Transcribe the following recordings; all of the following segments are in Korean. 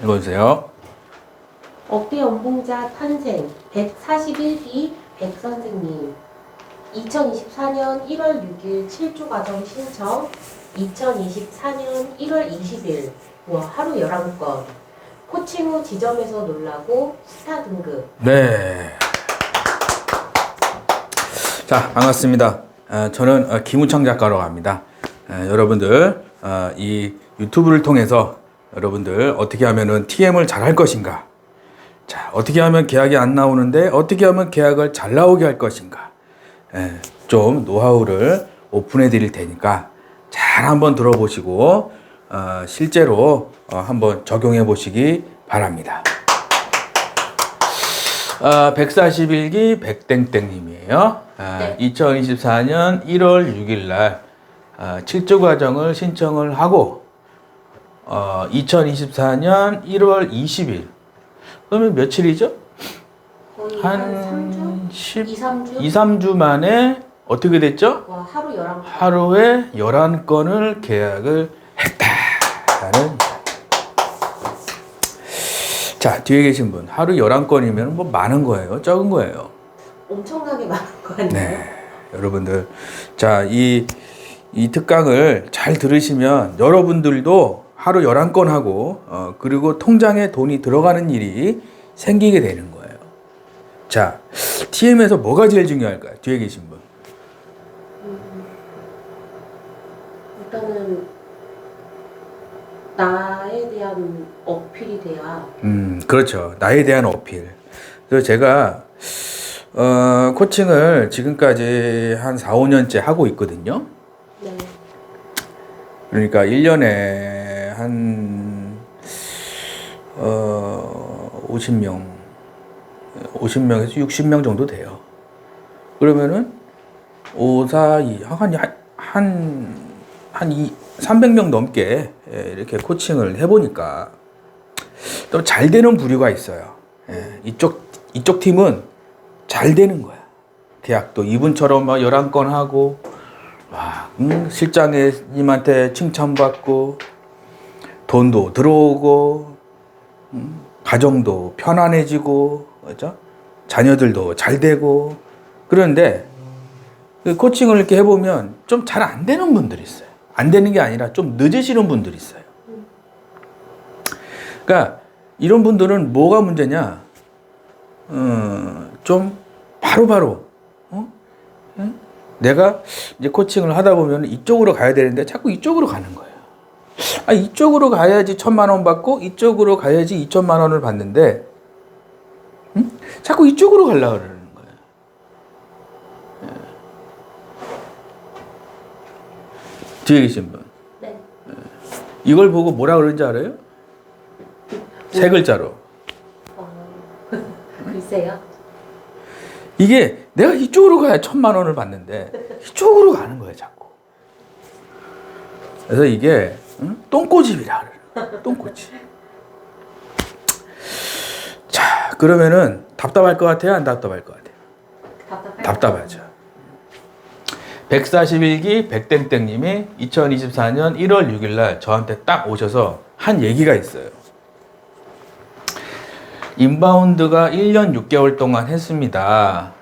읽어주세요. 억대 연봉자 탄생 141기 백선생님 2024년 1월 6일 7조 과정 신청 2024년 1월 20일 하루 11건 코칭 후 지점에서 놀라고 스타 등급. 네. 자, 반갑습니다. 저는 김우창 작가라고 합니다. 여러분들 이 유튜브를 통해서 여러분들 어떻게 하면은 TM을 잘 할 것인가, 자, 어떻게 하면 계약이 안 나오는데 어떻게 하면 계약을 잘 나오게 할 것인가, 좀 노하우를 오픈해 드릴 테니까 잘 한번 들어보시고 실제로 한번 적용해 보시기 바랍니다. 141기 백땡땡님이에요. 네. 2024년 1월 6일 날 7조 과정을 신청을 하고 2024년 1월 20일 그러면 며칠이죠? 거의 한 3주? 2, 3주? 2, 3주 만에 어떻게 됐죠? 하루 11건. 하루에 11건을 계약을 했다라는. 자, 뒤에 계신 분, 하루 11건이면 뭐 많은 거예요? 적은 거예요? 엄청나게 많은 거 아니에요? 네, 여러분들, 자, 이 특강을 잘 들으시면 여러분들도 하루 11건 하고 그리고 통장에 돈이 들어가는 일이 생기게 되는 거예요. 자, TM에서 뭐가 제일 중요할까요? 뒤에 계신 분. 일단은 나에 대한 어필이 돼야. 그렇죠. 나에 대한 어필. 그래서 제가 코칭을 지금까지 한 4, 5년째 하고 있거든요. 네. 그러니까 1년에 한 50명에서 60명 정도 돼요. 그러면은 5, 4, 2, 한 300명 넘게 이렇게 코칭을 해보니까 또 잘 되는 부류가 있어요. 이쪽 팀은 잘 되는 거야. 계약도 이분처럼 막 11건 하고, 실장님한테 칭찬받고, 돈도 들어오고, 가정도 편안해지고, 그렇죠? 자녀들도 잘 되고. 그런데 그 코칭을 이렇게 해보면 좀 잘 안 되는 분들이 있어요. 안 되는 게 아니라 좀 늦으시는 분들이 있어요. 그러니까 이런 분들은 뭐가 문제냐? 좀 바로바로 내가 이제 코칭을 하다 보면 이쪽으로 가야 되는데 자꾸 이쪽으로 가는 거예요. 이쪽으로 가야지 1,000만 원 받고 이쪽으로 가야지 2,000만 원을 받는데 자꾸 이쪽으로 가려고 그러는 거예요. 뒤에 계신 분. 네. 이걸 보고 뭐라 그러는지 알아요? 세 글자로. 글쎄요. 이게 내가 이쪽으로 가야 1,000만 원을 받는데 이쪽으로 가는 거예요, 자꾸. 그래서 이게 똥꼬집이라 그래요. 똥꼬집. 자, 그러면은 답답할 것 같아요, 안 답답할 것 같아요? 답답하죠. 141기 백땡땡님이 2024년 1월 6일 날 저한테 딱 오셔서 한 얘기가 있어요. 인바운드가 1년 6개월 동안 했습니다.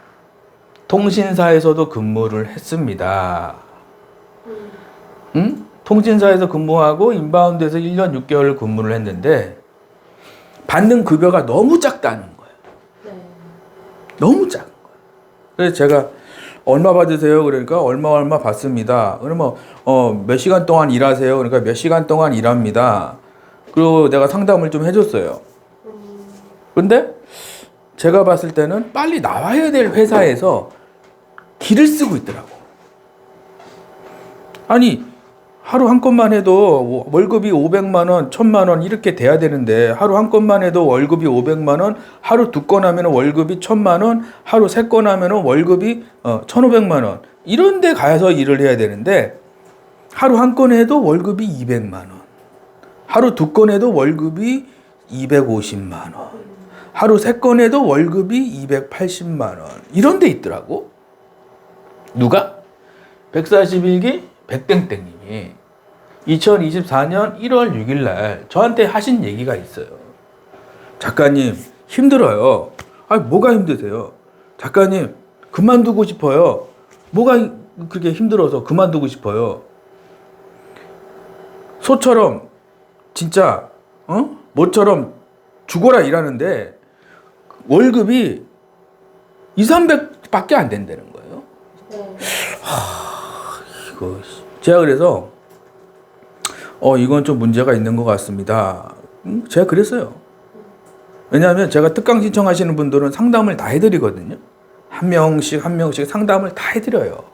통신사에서도 근무를 했습니다. 통신사에서 근무하고 인바운드에서 1년 6개월 근무를 했는데 받는 급여가 너무 작다는 거예요. 네. 너무 작은 거예요. 그래서 제가 얼마 받으세요? 그러니까 얼마 받습니다. 그러면 몇 시간 동안 일하세요? 그러니까 몇 시간 동안 일합니다. 그리고 내가 상담을 좀 해줬어요. 근데 제가 봤을 때는 빨리 나와야 될 회사에서 기를 쓰고 있더라고. 아니, 하루 한 건만 해도 월급이 500만 원, 1,000만 원 이렇게 돼야 되는데 하루 한 건만 해도 월급이 500만 원, 하루 2건 하면 월급이 1,000만 원, 하루 3건 하면 월급이 1,500만 원. 이런 데 가서 일을 해야 되는데 하루 한 건 해도 월급이 200만 원. 하루 2건 해도 월급이 250만 원. 하루 3건 해도 월급이 280만 원. 이런 데 있더라고. 누가? 141기 백땡땡님이 2024년 1월 6일 날 저한테 하신 얘기가 있어요. 작가님 힘들어요. 아, 뭐가 힘드세요? 작가님 그만두고 싶어요. 뭐가 그렇게 힘들어서 그만두고 싶어요? 소처럼 진짜 뭐처럼 죽어라 일하는데 월급이 200~300밖에 안 된다는 거예요. 네. 이거 제가 그래서 이건 좀 문제가 있는 것 같습니다. 제가 그랬어요. 왜냐하면 제가 특강 신청하시는 분들은 상담을 다 해드리거든요. 한 명씩 상담을 다 해드려요.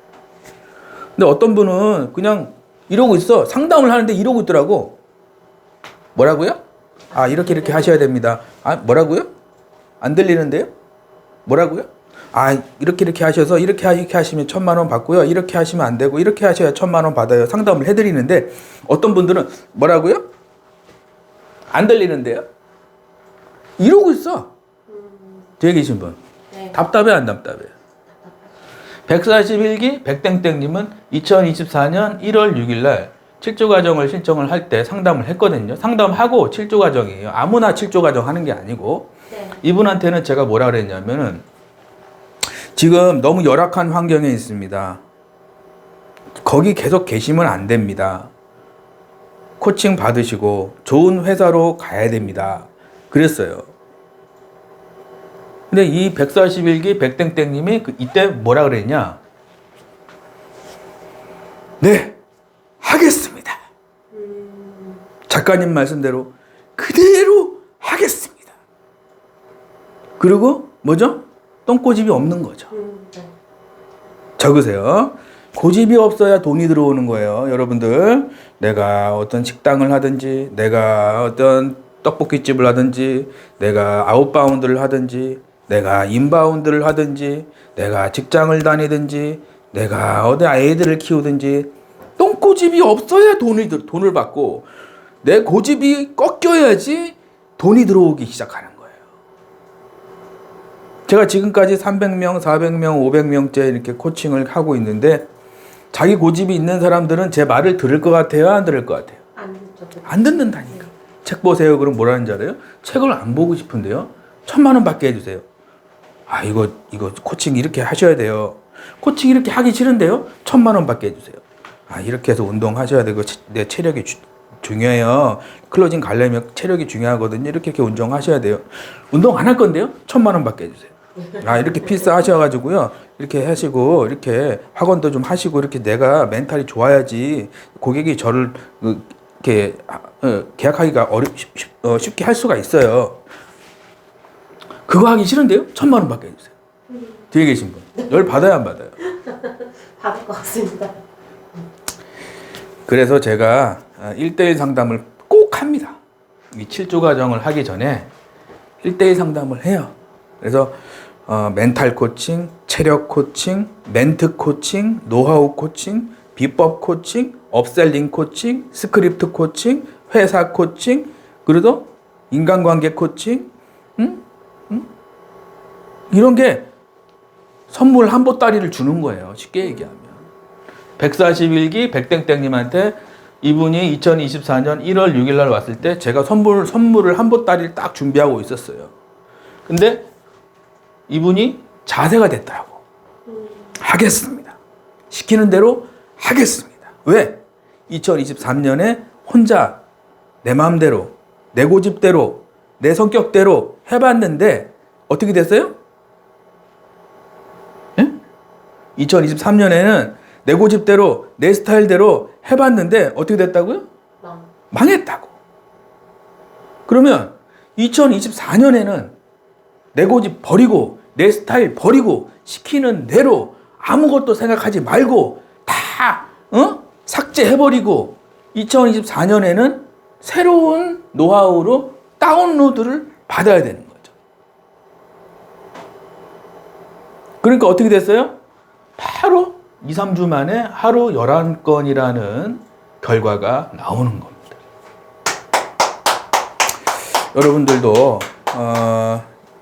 근데 어떤 분은 그냥 이러고 있어. 상담을 하는데 이러고 있더라고. 뭐라고요? 아, 이렇게 하셔야 됩니다. 아, 뭐라고요? 안 들리는데요? 뭐라고요? 아, 이렇게 하셔서 이렇게 하시면 1,000,000원 받고요. 이렇게 하시면 안 되고 이렇게 하셔야 1,000,000원 받아요. 상담을 해드리는데 어떤 분들은 뭐라고요? 안 들리는데요? 이러고 있어. 뒤에 계신 분. 네. 답답해 안 답답해? 141기 백땡땡님은 2024년 1월 6일 날 7조 과정을 신청을 할 때 상담을 했거든요. 상담하고 7조 과정이에요. 아무나 7조 과정 하는 게 아니고. 네. 이분한테는 제가 뭐라 그랬냐면은 지금 너무 열악한 환경에 있습니다. 거기 계속 계시면 안 됩니다. 코칭 받으시고 좋은 회사로 가야 됩니다. 그랬어요. 근데 이 141기 백땡땡님이 이때 뭐라 그랬냐? 네, 하겠습니다. 작가님 말씀대로 그대로 하겠습니다. 그리고 뭐죠? 똥꼬집이 없는 거죠. 네. 적으세요. 고집이 없어야 돈이 들어오는 거예요. 여러분들, 내가 어떤 식당을 하든지, 내가 어떤 떡볶이집을 하든지, 내가 아웃바운드를 하든지, 내가 인바운드를 하든지, 내가 직장을 다니든지, 내가 어디 애들을 키우든지, 똥고집이 없어야 돈을 받고, 내 고집이 꺾여야지 돈이 들어오기 시작하는 거예요. 제가 지금까지 300명, 400명, 500명째 이렇게 코칭을 하고 있는데, 자기 고집이 있는 사람들은 제 말을 들을 것 같아요? 안 들을 것 같아요? 안 듣죠. 안 듣는다니까. 책 보세요. 그럼 뭐라는지 알아요? 책을 안 보고 싶은데요. 1,000,000원 받게 해주세요. 아, 이거 코칭 이렇게 하셔야 돼요. 코칭 이렇게 하기 싫은데요. 1,000,000원 받게 해주세요. 아, 이렇게 해서 운동하셔야 되고 내 체력이 중요해요. 클로징 가려면 체력이 중요하거든요. 이렇게 운동하셔야 돼요. 운동 안 할 건데요. 1,000,000원 받게 해주세요. 아, 이렇게 필사 하셔가지고요. 이렇게 하시고, 이렇게 학원도 좀 하시고, 이렇게 내가 멘탈이 좋아야지 고객이 저를 이렇게 계약하기가 쉽게 할 수가 있어요. 그거 하기 싫은데요? 1,000,000원 받게 해주세요. 뒤에 계신 분. 열 받아요, 안 받아요? 받을 것 같습니다. 그래서 제가 1대1 상담을 꼭 합니다. 이 7조 과정을 하기 전에 1대1 상담을 해요. 그래서 멘탈 코칭, 체력 코칭, 멘트 코칭, 노하우 코칭, 비법 코칭, 업셀링 코칭, 스크립트 코칭, 회사 코칭, 그래도 인간관계 코칭, 이런 게 선물 한 보따리를 주는 거예요. 쉽게 얘기하면. 141기 백땡땡님한테 이분이 2024년 1월 6일 날 왔을 때 제가 선물을 한 보따리를 딱 준비하고 있었어요. 근데 이분이 자세가 됐더라고. 하겠습니다. 시키는 대로 하겠습니다. 왜? 2023년에 혼자 내 마음대로, 내 고집대로, 내 성격대로 해봤는데 어떻게 됐어요? 2023년에는 내 고집대로, 내 스타일대로 해봤는데 어떻게 됐다고요? 망했다고. 그러면 2024년에는 내 고집 버리고, 내 스타일 버리고, 시키는 대로 아무것도 생각하지 말고 다 삭제해버리고 2024년에는 새로운 노하우로 다운로드를 받아야 되는 거죠. 그러니까 어떻게 됐어요? 바로 2, 3주 만에 하루 11건이라는 결과가 나오는 겁니다. 여러분들도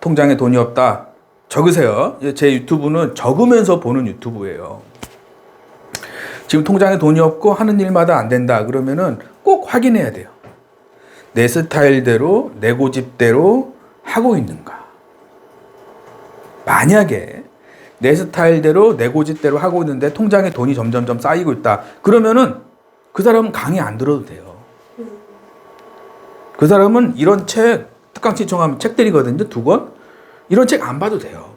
통장에 돈이 없다. 적으세요. 제 유튜브는 적으면서 보는 유튜브예요. 지금 통장에 돈이 없고 하는 일마다 안 된다. 그러면은 꼭 확인해야 돼요. 내 스타일대로, 내 고집대로, 하고 있는가? 만약에 내 스타일대로 내 고집대로 하고 있는데 통장에 돈이 점점점 쌓이고 있다. 그러면은 그 사람은 강의 안 들어도 돼요. 그 사람은 이런 책, 특강 신청하면 책들이거든요. 2권. 이런 책 안 봐도 돼요.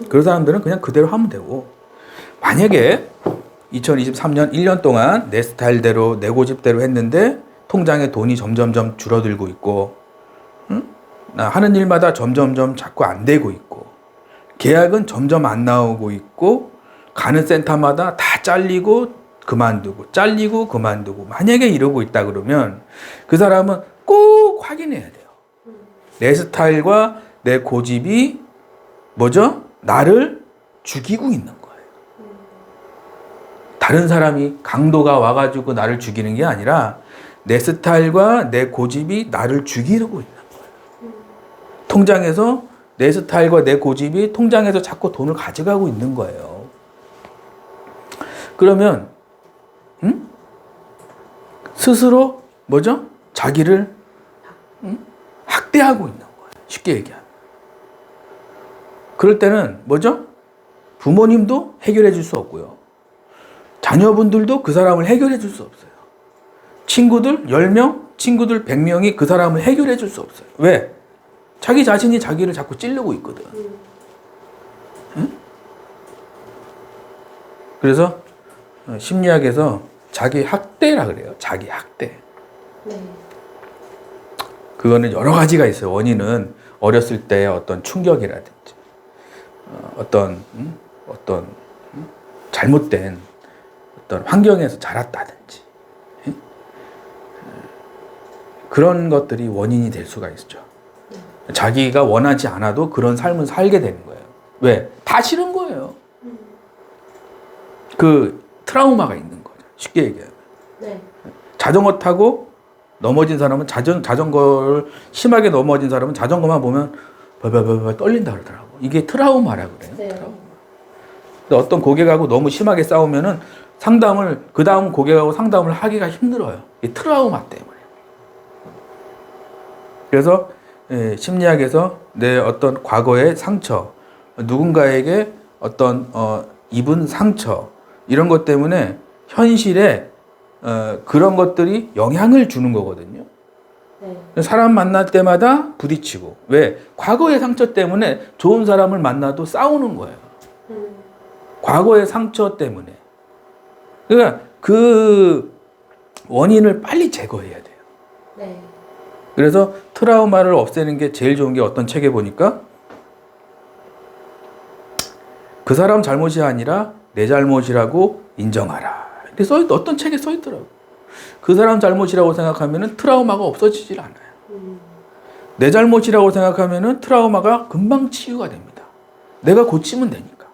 그 사람들은 그냥 그대로 하면 되고. 만약에 2023년 1년 동안 내 스타일대로 내 고집대로 했는데 통장에 돈이 점점점 줄어들고 있고, 나 하는 일마다 점점점 자꾸 안 되고 있고, 계약은 점점 안 나오고 있고, 가는 센터마다 다 잘리고 그만두고 잘리고 그만두고, 만약에 이러고 있다 그러면 그 사람은 꼭 확인해야 돼요. 내 스타일과 내 고집이 뭐죠? 나를 죽이고 있는 거예요. 다른 사람이 강도가 와가지고 나를 죽이는 게 아니라 내 스타일과 내 고집이 나를 죽이려고 있는 거예요. 통장에서 내 스타일과 내 고집이 통장에서 자꾸 돈을 가져가고 있는 거예요. 그러면 스스로 뭐죠? 자기를 학대하고 있는 거예요. 쉽게 얘기하면. 그럴 때는 뭐죠? 부모님도 해결해 줄 수 없고요. 자녀분들도 그 사람을 해결해 줄 수 없어요. 친구들 10명, 친구들 100명이 그 사람을 해결해 줄 수 없어요. 왜? 자기 자신이 자기를 자꾸 찌르고 있거든. 응? 그래서 심리학에서 자기 학대라 그래요. 자기 학대. 네. 그거는 여러 가지가 있어요. 원인은 어렸을 때의 어떤 충격이라든지, 어떤 잘못된 어떤 환경에서 자랐다든지, 그런 것들이 원인이 될 수가 있죠. 자기가 원하지 않아도 그런 삶을 살게 되는 거예요. 왜? 다 싫은 거예요. 그 트라우마가 있는 거죠. 쉽게 얘기하면. 네. 자전거 타고 넘어진 사람은 자전거를 심하게 넘어진 사람은 자전거만 보면 벌벌벌 떨린다 그러더라고. 이게 트라우마라고 그래요. 네. 트라우마. 근데 어떤 고객하고 너무 심하게 싸우면은 상담을 그 다음 고객하고 상담을 하기가 힘들어요. 이 트라우마 때문에. 그래서 심리학에서 내 어떤 과거의 상처, 누군가에게 어떤 입은 상처 이런 것 때문에 현실에 그런 것들이 영향을 주는 거거든요. 네. 사람 만날 때마다 부딪히고. 왜? 과거의 상처 때문에 좋은 사람을 만나도 싸우는 거예요. 과거의 상처 때문에. 그러니까 그 원인을 빨리 제거해야 돼요. 네. 그래서 트라우마를 없애는 게 제일 좋은 게 어떤 책에 보니까 그 사람 잘못이 아니라 내 잘못이라고 인정하라. 이렇게 어떤 책에 써 있더라고. 그 사람 잘못이라고 생각하면 트라우마가 없어지질 않아요. 내 잘못이라고 생각하면 트라우마가 금방 치유가 됩니다. 내가 고치면 되니까.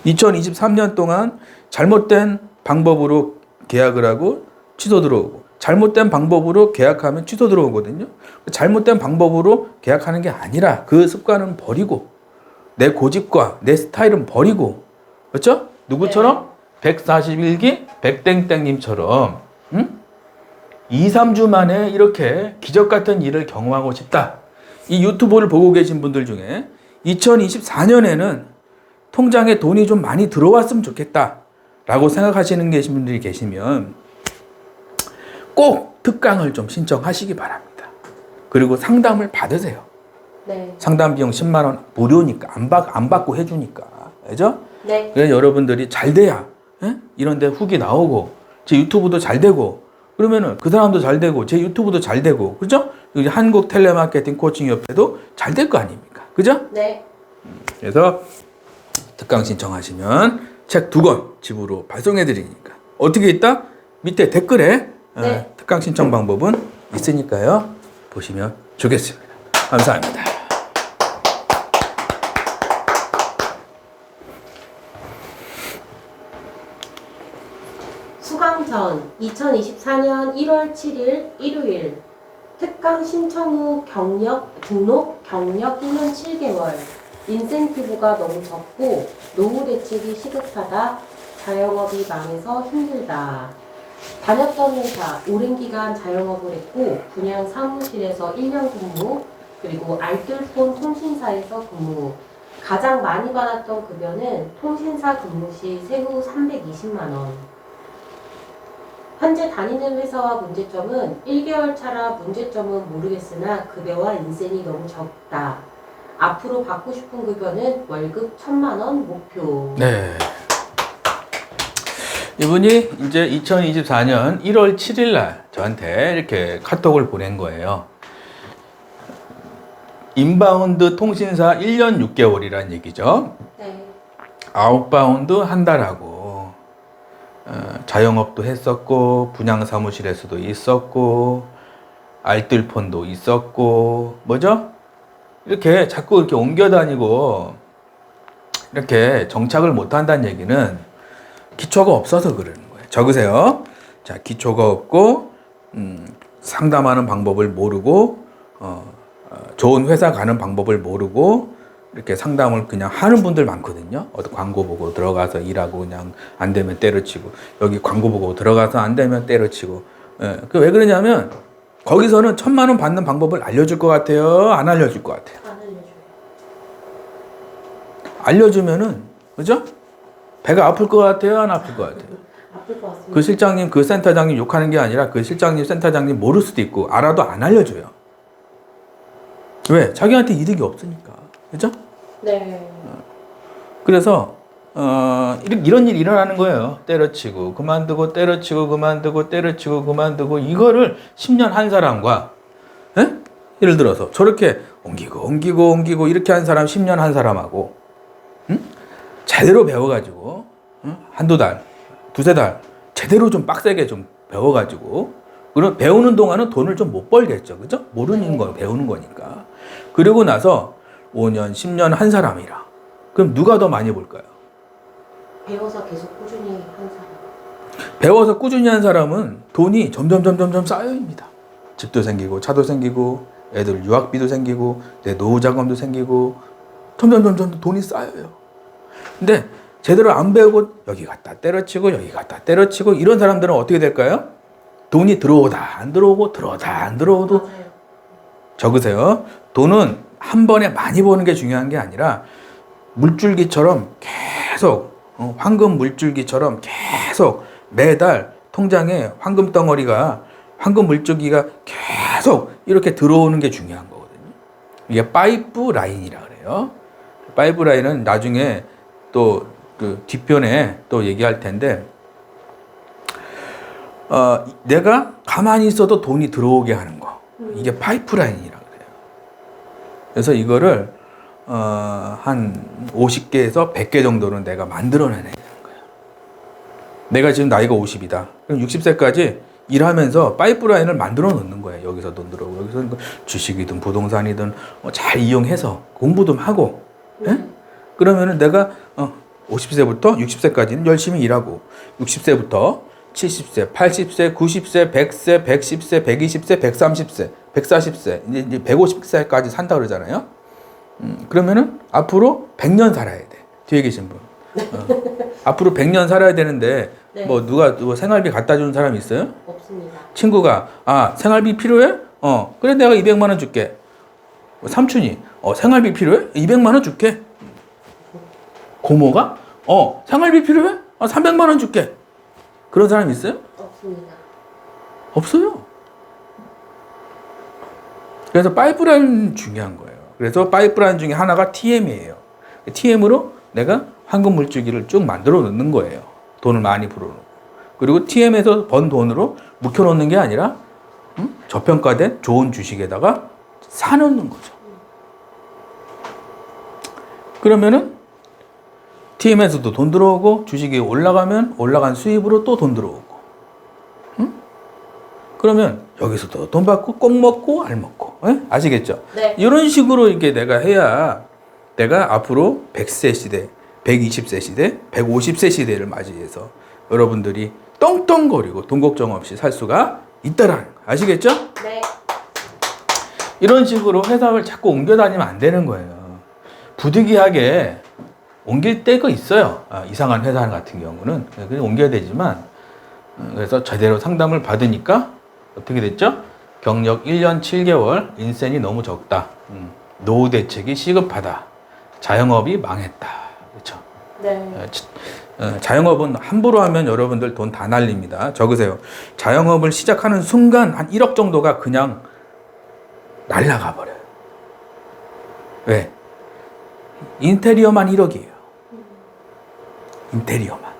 2023년 동안 잘못된 방법으로 계약을 하고 취소 들어오고, 잘못된 방법으로 계약하면 취소 들어오거든요. 잘못된 방법으로 계약하는 게 아니라 그 습관은 버리고, 내 고집과 내 스타일은 버리고, 그렇죠? 누구처럼? 141기 백땡땡님처럼 2, 3주 만에 이렇게 기적 같은 일을 경험하고 싶다. 이 유튜브를 보고 계신 분들 중에 2024년에는 통장에 돈이 좀 많이 들어왔으면 좋겠다 라고 생각하시는 분들이 계시면 꼭 특강을 좀 신청하시기 바랍니다. 그리고 상담을 받으세요. 네. 상담 비용 10만 원 무료니까 안 받고 해주니까. 그죠? 네. 그래서 여러분들이 잘 돼야 이런 데 후기 나오고 제 유튜브도 잘 되고 그러면은 그 사람도 잘 되고 제 유튜브도 잘 되고 그죠? 여기 한국 텔레마케팅 코칭 협회도 잘 될 거 아닙니까? 그죠? 네. 그래서 특강 신청하시면 책 2권 집으로 발송해 드리니까 어떻게 있다? 밑에 댓글에 네. 특강 신청 방법은 있으니까요. 보시면 좋겠습니다. 감사합니다. 수강 전 2024년 1월 7일 일요일 특강 신청 후 등록 경력 1년 7개월 인센티브가 너무 적고 노후 대책이 시급하다 자영업이 망해서 힘들다. 다녔던 회사 오랜 기간 자영업을 했고 분양 사무실에서 1년 근무 그리고 알뜰폰 통신사에서 근무. 가장 많이 받았던 급여는 통신사 근무 시 세후 320만 원. 현재 다니는 회사와 문제점은 1개월 차라 문제점은 모르겠으나 급여와 인센이 너무 적다. 앞으로 받고 싶은 급여는 월급 1,000만 원 목표. 네. 이분이 이제 2024년 1월 7일 날 저한테 이렇게 카톡을 보낸 거예요. 인바운드 통신사 1년 6개월이란 얘기죠. 네. 아웃바운드 한 달하고, 자영업도 했었고, 분양사무실에서도 있었고, 알뜰폰도 있었고, 뭐죠? 이렇게 자꾸 이렇게 옮겨 다니고, 이렇게 정착을 못 한다는 얘기는 기초가 없어서 그러는 거예요. 적으세요. 자, 기초가 없고, 상담하는 방법을 모르고, 좋은 회사 가는 방법을 모르고, 이렇게 상담을 그냥 하는 분들 많거든요. 어떤 광고 보고 들어가서 일하고 그냥 안 되면 때려치고, 여기 광고 보고 들어가서 안 되면 때려치고. 예, 그 왜 그러냐면, 거기서는 1,000만 원 받는 방법을 알려줄 것 같아요? 안 알려줄 것 같아요? 안 알려줘요. 알려주면은, 그죠? 배가 아플 것 같아요? 안 아플 것 같아요? 아플 것 같습니다. 그 실장님, 그 센터장님 욕하는 게 아니라 그 실장님, 센터장님 모를 수도 있고, 알아도 안 알려줘요. 왜? 자기한테 이득이 없으니까. 그죠? 네. 그래서, 이런 일이 일어나는 거예요. 때려치고, 그만두고, 때려치고, 그만두고, 때려치고, 그만두고, 이거를 10년 한 사람과, 예? 예를 들어서 저렇게 옮기고, 이렇게 한 사람, 10년 한 사람하고, 응? 제대로 배워가지고, 응? 한두 달, 두세 달, 제대로 좀 빡세게 좀 배워가지고, 그럼 배우는 동안은 돈을 좀 못 벌겠죠. 그죠? 모르는 거, 배우는 거니까. 그리고 나서 5년, 10년 한 사람이라. 그럼 누가 더 많이 벌까요? 배워서 계속 꾸준히 한 사람. 배워서 꾸준히 한 사람은 돈이 점점 쌓여입니다. 집도 생기고, 차도 생기고, 애들 유학비도 생기고, 내 노후 자금도 생기고, 점점 돈이 쌓여요. 근데 제대로 안 배우고 여기 갖다 때려치고, 여기 갖다 때려치고, 이런 사람들은 어떻게 될까요? 돈이 들어오다 안 들어오고, 들어오다 안 들어오도. 맞아요. 적으세요. 돈은 한 번에 많이 버는 게 중요한 게 아니라 물줄기처럼 계속, 황금 물줄기처럼 계속 매달 통장에 황금 덩어리가, 황금 물줄기가 계속 이렇게 들어오는 게 중요한 거거든요. 이게 파이프 라인이라 그래요. 파이프 라인은 나중에 또 그 뒷편에 또 얘기할 텐데, 내가 가만히 있어도 돈이 들어오게 하는 거. 이게 파이프 라인이라 그래요. 그래서 이거를 한 50개에서 100개 정도는 내가 만들어내야 되는 거예요. 내가 지금 나이가 50이다. 그럼 60세까지 일하면서 파이프라인을 만들어 놓는 거예요. 여기서 돈 들어오고, 여기서 주식이든 부동산이든 잘 이용해서 공부 좀 하고, 예? 그러면은 내가 50세부터 60세까지는 열심히 일하고, 60세부터 70세, 80세, 90세, 100세, 110세, 120세, 130세, 140세, 이제 150세까지 산다 그러잖아요. 그러면은 앞으로 100년 살아야 돼. 뒤에 계신 분. 앞으로 100년 살아야 되는데, 네. 뭐 누가 생활비 갖다 주는 사람 있어요? 없습니다. 친구가, 생활비 필요해? 그래, 내가 200만 원 줄게. 삼촌이, 생활비 필요해? 200만 원 줄게. 고모가, 생활비 필요해? 300만 원 줄게. 그런 사람 있어요? 없습니다. 없어요. 그래서 파이프라인 중요한 거예요. 그래서 파이프라인 중에 하나가 TM이에요. TM으로 내가 황금 물줄기를 쭉 만들어 놓는 거예요. 돈을 많이 불어놓고. 그리고 TM에서 번 돈으로 묵혀놓는 게 아니라 저평가된 좋은 주식에다가 사놓는 거죠. 그러면은 TM에서도 돈 들어오고, 주식이 올라가면 올라간 수입으로 또 돈 들어오고. 그러면 여기서도 돈 받고 꼭 먹고 알 먹고. 아시겠죠? 네. 이런 식으로 이렇게 내가 해야 내가 앞으로 100세 시대, 120세 시대, 150세 시대를 맞이해서 여러분들이 떵떵거리고 돈 걱정 없이 살 수가 있다라는 거. 아시겠죠? 네. 이런 식으로 회사를 자꾸 옮겨 다니면 안 되는 거예요. 부득이하게 옮길 때가 있어요. 이상한 회사 같은 경우는. 그래서 옮겨야 되지만, 그래서 제대로 상담을 받으니까 어떻게 됐죠? 경력 1년 7개월, 인센이 너무 적다. 노후 대책이 시급하다. 자영업이 망했다. 그렇죠? 네. 자영업은 함부로 하면 여러분들 돈 다 날립니다. 적으세요. 자영업을 시작하는 순간 한 1억 정도가 그냥 날아가 버려요. 왜? 인테리어만 1억이에요. 인테리어만.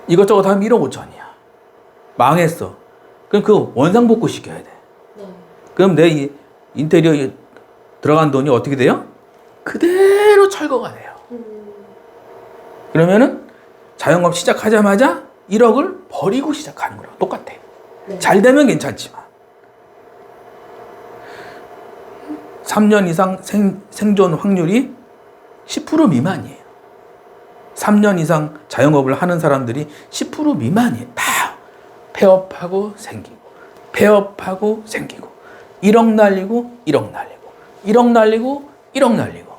이것저것 하면 1억 5천이야. 망했어. 그럼 그 원상복구 시켜야 돼. 네. 그럼 내 이 인테리어 들어간 돈이 어떻게 돼요? 그대로 철거가 돼요. 그러면은 자영업 시작하자마자 1억을 버리고 시작하는 거랑 똑같아. 네. 잘 되면 괜찮지만 3년 이상 생존 확률이 10% 미만이에요. 3년 이상 자영업을 하는 사람들이 10% 미만이에요. 다 폐업하고 생기고 폐업하고 생기고 1억 날리고 1억 날리고 1억 날리고 1억 날리고.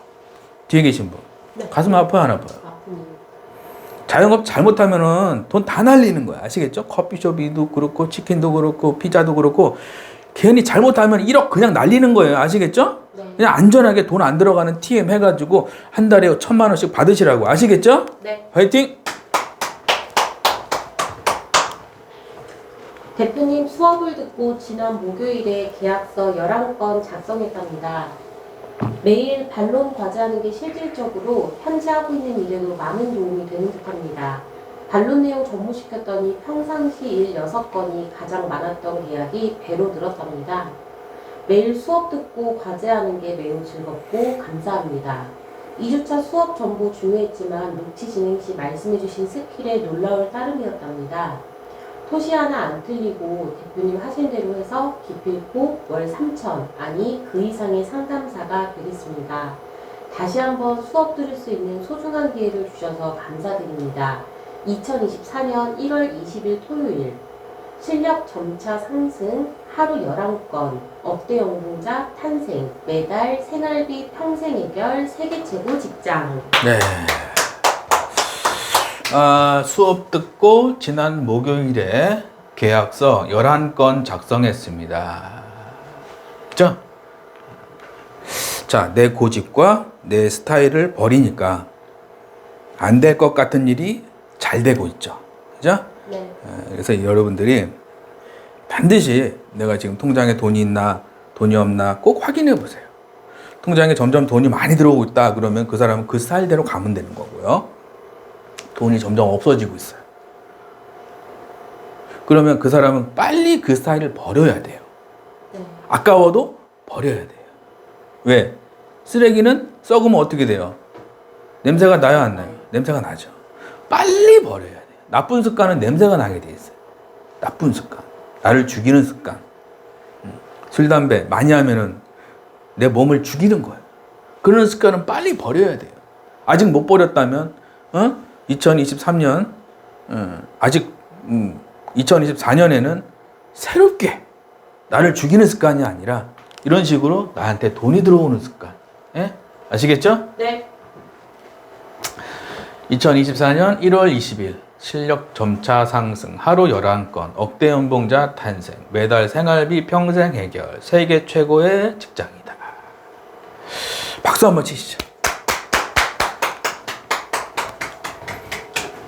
뒤에 계신 분 네. 가슴 아파요, 안 아파요? 아프니. 자영업 잘못하면은 돈 다 날리는 거야. 아시겠죠? 커피숍이도 그렇고 치킨도 그렇고 피자도 그렇고 괜히 잘못하면 1억 그냥 날리는 거예요. 아시겠죠? 네. 그냥 안전하게 돈 안 들어가는 TM 해가지고 한 달에 1,000만 원씩 받으시라고. 아시겠죠? 네. 화이팅! 대표님 수업을 듣고 지난 목요일에 계약서 11건 작성했답니다. 매일 반론 과제하는 게 실질적으로 현재 하고 있는 일에도 많은 도움이 되는 듯합니다. 반론 내용 접무시켰더니 평상시 일 6건이 가장 많았던 계약이 배로 늘었답니다. 매일 수업 듣고 과제하는 게 매우 즐겁고 감사합니다. 2주차 수업 정보 중요했지만 녹취 진행 시 말씀해주신 스킬에 놀라울 따름이었답니다. 토시 하나 안 틀리고 대표님 하신 대로 해서 기필코 월 3천, 아니 그 이상의 상담사가 되겠습니다. 다시 한번 수업 들을 수 있는 소중한 기회를 주셔서 감사드립니다. 2024년 1월 20일 토요일 실력 점차 상승, 하루 11건, 억대 연봉자 탄생, 매달 생활비 평생 해결, 세계 최고 직장. 네. 수업 듣고 지난 목요일에 계약서 11건 작성했습니다. 그죠? 자, 내 고집과 내 스타일을 버리니까 안 될 것 같은 일이 잘 되고 있죠. 그죠? 네. 그래서 여러분들이 반드시 내가 지금 통장에 돈이 있나 돈이 없나 꼭 확인해 보세요. 통장에 점점 돈이 많이 들어오고 있다 그러면 그 사람은 그 스타일대로 가면 되는 거고요. 돈이 점점 없어지고 있어요. 그러면 그 사람은 빨리 그 스타일을 버려야 돼요. 네. 아까워도 버려야 돼요. 왜? 쓰레기는 썩으면 어떻게 돼요? 냄새가 나요, 안 나요? 냄새가 나죠. 빨리 버려야 돼요. 나쁜 습관은 냄새가 나게 돼 있어요. 나쁜 습관. 나를 죽이는 습관. 술, 담배 많이 하면은 내 몸을 죽이는 거예요. 그런 습관은 빨리 버려야 돼요. 아직 못 버렸다면, 2023년, 아직, 2024년에는 새롭게 나를 죽이는 습관이 아니라 이런 식으로 나한테 돈이 들어오는 습관. 예? 아시겠죠? 네. 2024년 1월 20일 실력 점차 상승, 하루 11건, 억대 연봉자 탄생, 매달 생활비 평생 해결, 세계 최고의 직장이다. 박수 한번 치시죠.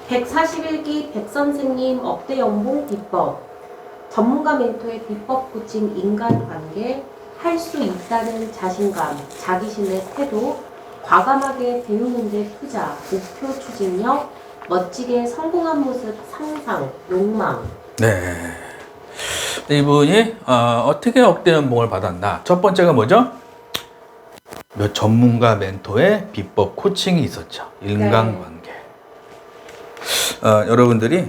141기 백선생님 억대 연봉 비법. 전문가 멘토의 비법 코칭 인간관계, 할 수 있다는 자신감, 자기신뢰 태도, 과감하게 배우는 데 투자, 목표 추진력, 멋지게 성공한 모습 상상, 욕망. 네. 이분이 어떻게 억대 연봉을 받았나? 첫 번째가 뭐죠? 몇 전문가 멘토의 비법 코칭이 있었죠. 인간관계. 여러분들이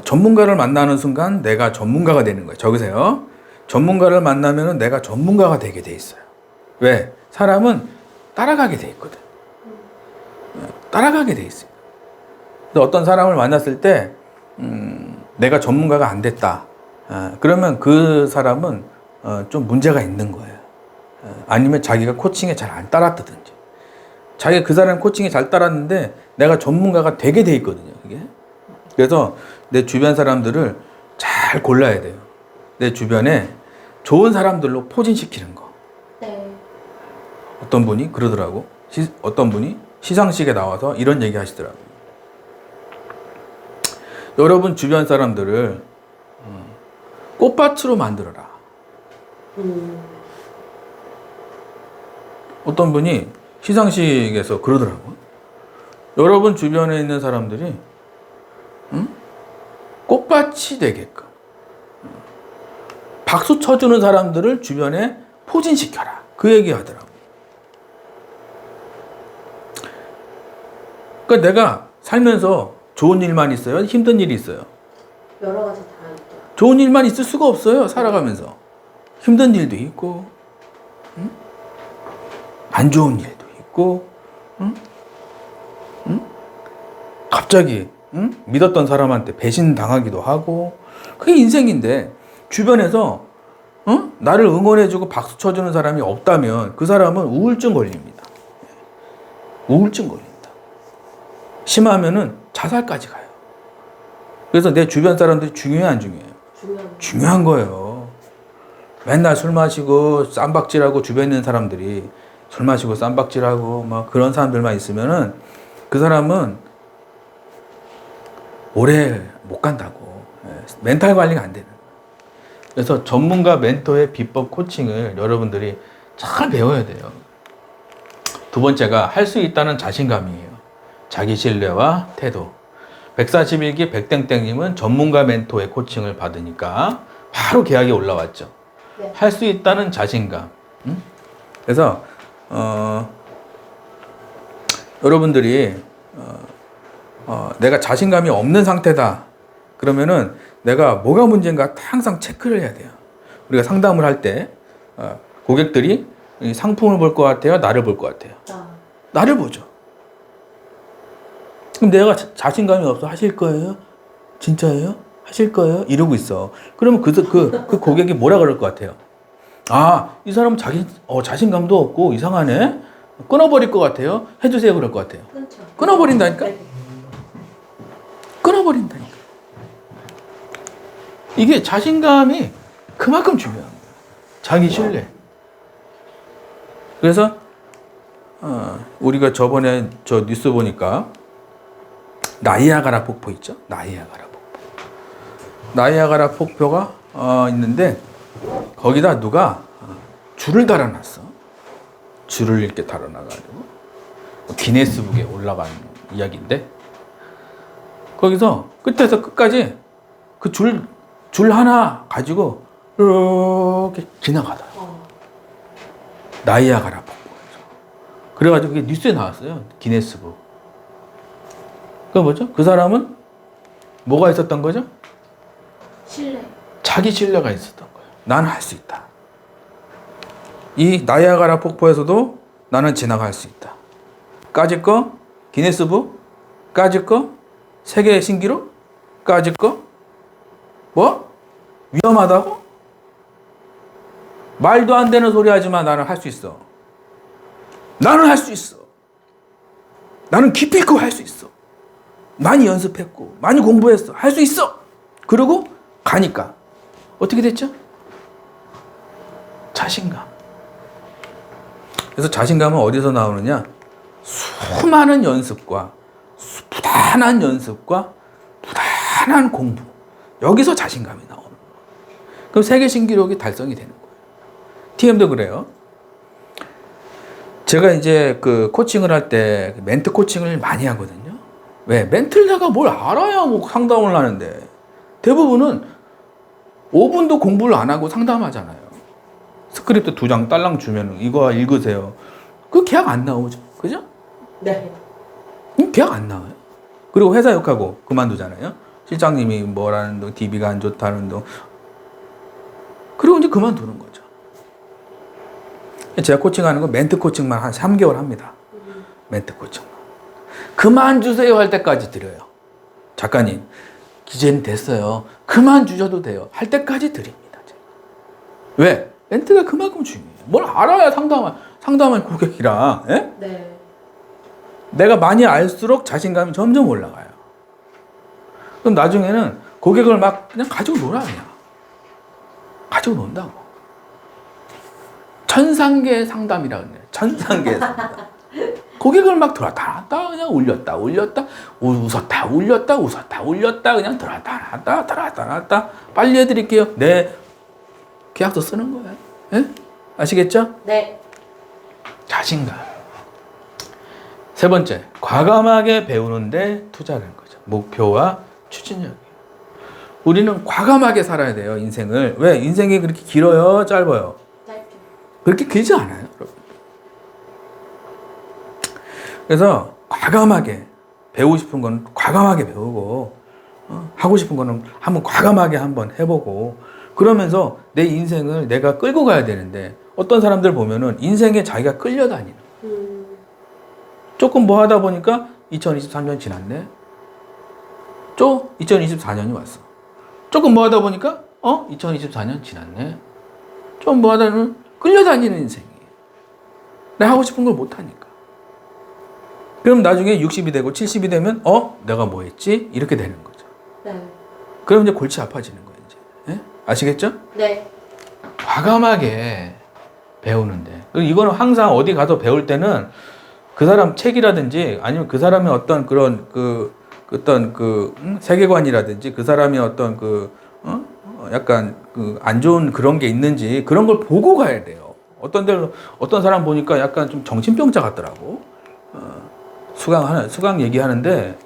전문가를 만나는 순간 내가 전문가가 되는 거예요. 적으세요. 전문가를 만나면 내가 전문가가 되게 돼 있어요. 왜? 사람은 따라가게 돼 있거든. 따라가게 돼 있어요. 근데 어떤 사람을 만났을 때 내가 전문가가 안 됐다. 그러면 그 사람은 좀 문제가 있는 거예요. 아니면 자기가 코칭에 잘 안 따랐다든지. 자기가 그 사람 코칭에 잘 따랐는데 내가 전문가가 되게 돼 있거든요. 그게. 그래서 내 주변 사람들을 잘 골라야 돼요. 내 주변에 좋은 사람들로 포진시키는 거. 네. 어떤 분이 그러더라고. 어떤 분이 시상식에 나와서 이런 얘기 하시더라고요. 여러분 주변 사람들을 꽃밭으로 만들어라. 어떤 분이 시상식에서 그러더라고요. 여러분 주변에 있는 사람들이 꽃밭이 되게끔 박수 쳐주는 사람들을 주변에 포진시켜라. 그 얘기 하더라고요. 그러니까 내가 살면서 좋은 일만 있어요? 힘든 일이 있어요? 여러 가지 다 있죠. 좋은 일만 있을 수가 없어요. 살아가면서. 힘든 일도 있고, 안 좋은 일도 있고, 갑자기 믿었던 사람한테 배신당하기도 하고, 그게 인생인데 주변에서 나를 응원해주고 박수 쳐주는 사람이 없다면 그 사람은 우울증 걸립니다. 우울증 걸린다. 심하면은 자살까지 가요. 그래서 내 주변 사람들이 중요해 안 중요해요? 중요한 거예요. 맨날 술 마시고 쌈박질하고 주변에 있는 사람들이 술 마시고 쌈박질하고 막 그런 사람들만 있으면은 그 사람은 오래 못 간다고. 멘탈 관리가 안 되는 거예요. 그래서 전문가 멘토의 비법 코칭을 여러분들이 잘 배워야 돼요. 두 번째가 할 수 있다는 자신감이에요. 자기 신뢰와 태도. 141기 백땡땡님은 전문가 멘토의 코칭을 받으니까 바로 계약이 올라왔죠. 네. 할 수 있다는 자신감. 그래서 여러분들이 내가 자신감이 없는 상태다. 그러면은 내가 뭐가 문제인가 항상 체크를 해야 돼요. 우리가 상담을 할 때 고객들이 이 상품을 볼 것 같아요? 나를 볼 것 같아요? 나를 보죠. 그럼 내가 자신감이 없어. 하실 거예요? 진짜예요? 하실 거예요? 이러고 있어. 그러면 그 고객이 뭐라 그럴 것 같아요? 아, 이 사람은 자신감도 없고 이상하네? 끊어버릴 것 같아요? 해주세요. 그럴 것 같아요. 그렇죠. 끊어버린다니까? 네. 끊어버린다니까. 이게 자신감이 그만큼 중요한 거예요. 자기 신뢰. 그래서 우리가 저번에 저 뉴스 보니까 나이아가라 폭포 있죠? 나이아가라 폭포. 나이아가라 폭포가 있는데 거기다 누가 줄을 달아놨어. 줄을 이렇게 달아놔가지고 기네스북에 올라간 이야기인데 거기서 끝에서 끝까지 그 줄 하나 가지고 이렇게 지나가더라고. 나이아가라 폭포에서. 그래가지고 그게 뉴스에 나왔어요. 기네스북. 그 뭐죠? 그 사람은 뭐가 있었던 거죠? 신뢰. 자기 신뢰가 있었던 거예요. 나는 할 수 있다. 이 나이아가라 폭포에서도 나는 지나갈 수 있다. 까짓 거 기네스북, 까짓 거 세계 신기록, 까짓 거 뭐? 위험하다고? 말도 안 되는 소리 하지만 나는 할 수 있어. 나는 할 수 있어. 나는 깊이 있고 할 수 있어. 많이 연습했고 많이 공부했어. 할 수 있어. 그러고 가니까 어떻게 됐죠? 자신감. 그래서 자신감은 어디서 나오느냐? 수많은 연습과 부단한 연습과 부단한 공부. 여기서 자신감이 나오는 거예요. 그럼 세계 신기록이 달성이 되는 거예요. TM도 그래요. 제가 이제 그 코칭을 할 때 멘트 코칭을 많이 하거든요. 왜? 멘트를 내가 뭘 알아야 뭐 상담을 하는데 대부분은 5분도 공부를 안 하고 상담하잖아요. 스크립트 2장 딸랑 주면 이거 읽으세요. 그 계약 안 나오죠. 그죠? 네. 계약 안 나와요. 그리고 회사 욕하고 그만두잖아요. 실장님이 뭐라는 둥, DB가 안 좋다는 둥. 그리고 이제 그만두는 거죠. 제가 코칭하는 건 멘트 코칭만 한 3개월 합니다. 멘트 코칭만. 그만 주세요 할 때까지 드려요. 작가님, 이제는 됐어요. 그만 주셔도 돼요. 할 때까지 드립니다. 제가. 왜? 멘트가 그만큼 중요해요. 뭘 알아야 상담할 고객이랑, 예? 네. 내가 많이 알수록 자신감이 점점 올라가요. 그럼 나중에는 고객을 막 그냥 가지고 놀아, 그냥. 가지고 논다고. 천상계 상담이라 그래요. 천상계 상담. 고객을 막 들었다 놨다 그냥 올렸다 웃었다 울렸다 그냥 들었다 놨다 빨리 해드릴게요. 네, 계약서 쓰는 거예요. 예? 아시겠죠? 네. 자신감. 세 번째, 과감하게 배우는데 투자하는 거죠. 목표와 추진력. 우리는 과감하게 살아야 돼요, 인생을. 왜? 인생이 그렇게 길어요, 짧아요? 짧죠. 그렇게 길지 않아요, 여러분. 그래서 과감하게 배우고 싶은 건 과감하게 배우고 하고 싶은 거는 한번 과감하게 한번 해보고 그러면서 내 인생을 내가 끌고 가야 되는데 어떤 사람들 보면은 인생에 자기가 끌려다니는 조금 뭐 하다 보니까 2023년 지났네. 2024년이 왔어. 조금 뭐 하다 보니까 2024년 지났네. 좀 뭐 하다는 끌려다니는 인생이에요. 내가 하고 싶은 걸 못 하니까. 그럼 나중에 60이 되고 70이 되면 내가 뭐 했지? 이렇게 되는 거죠. 네. 그럼 이제 골치 아파지는 거예요, 이제. 예? 아시겠죠? 네. 과감하게 배우는데. 그리고 이거는 항상 어디 가서 배울 때는 그 사람 책이라든지 아니면 그 사람의 어떤 그런 세계관이라든지 그 사람의 어떤 약간 안 좋은 그런 게 있는지 그런 걸 보고 가야 돼요. 어떤 사람 보니까 약간 좀 정신병자 같더라고. 수강 얘기하는데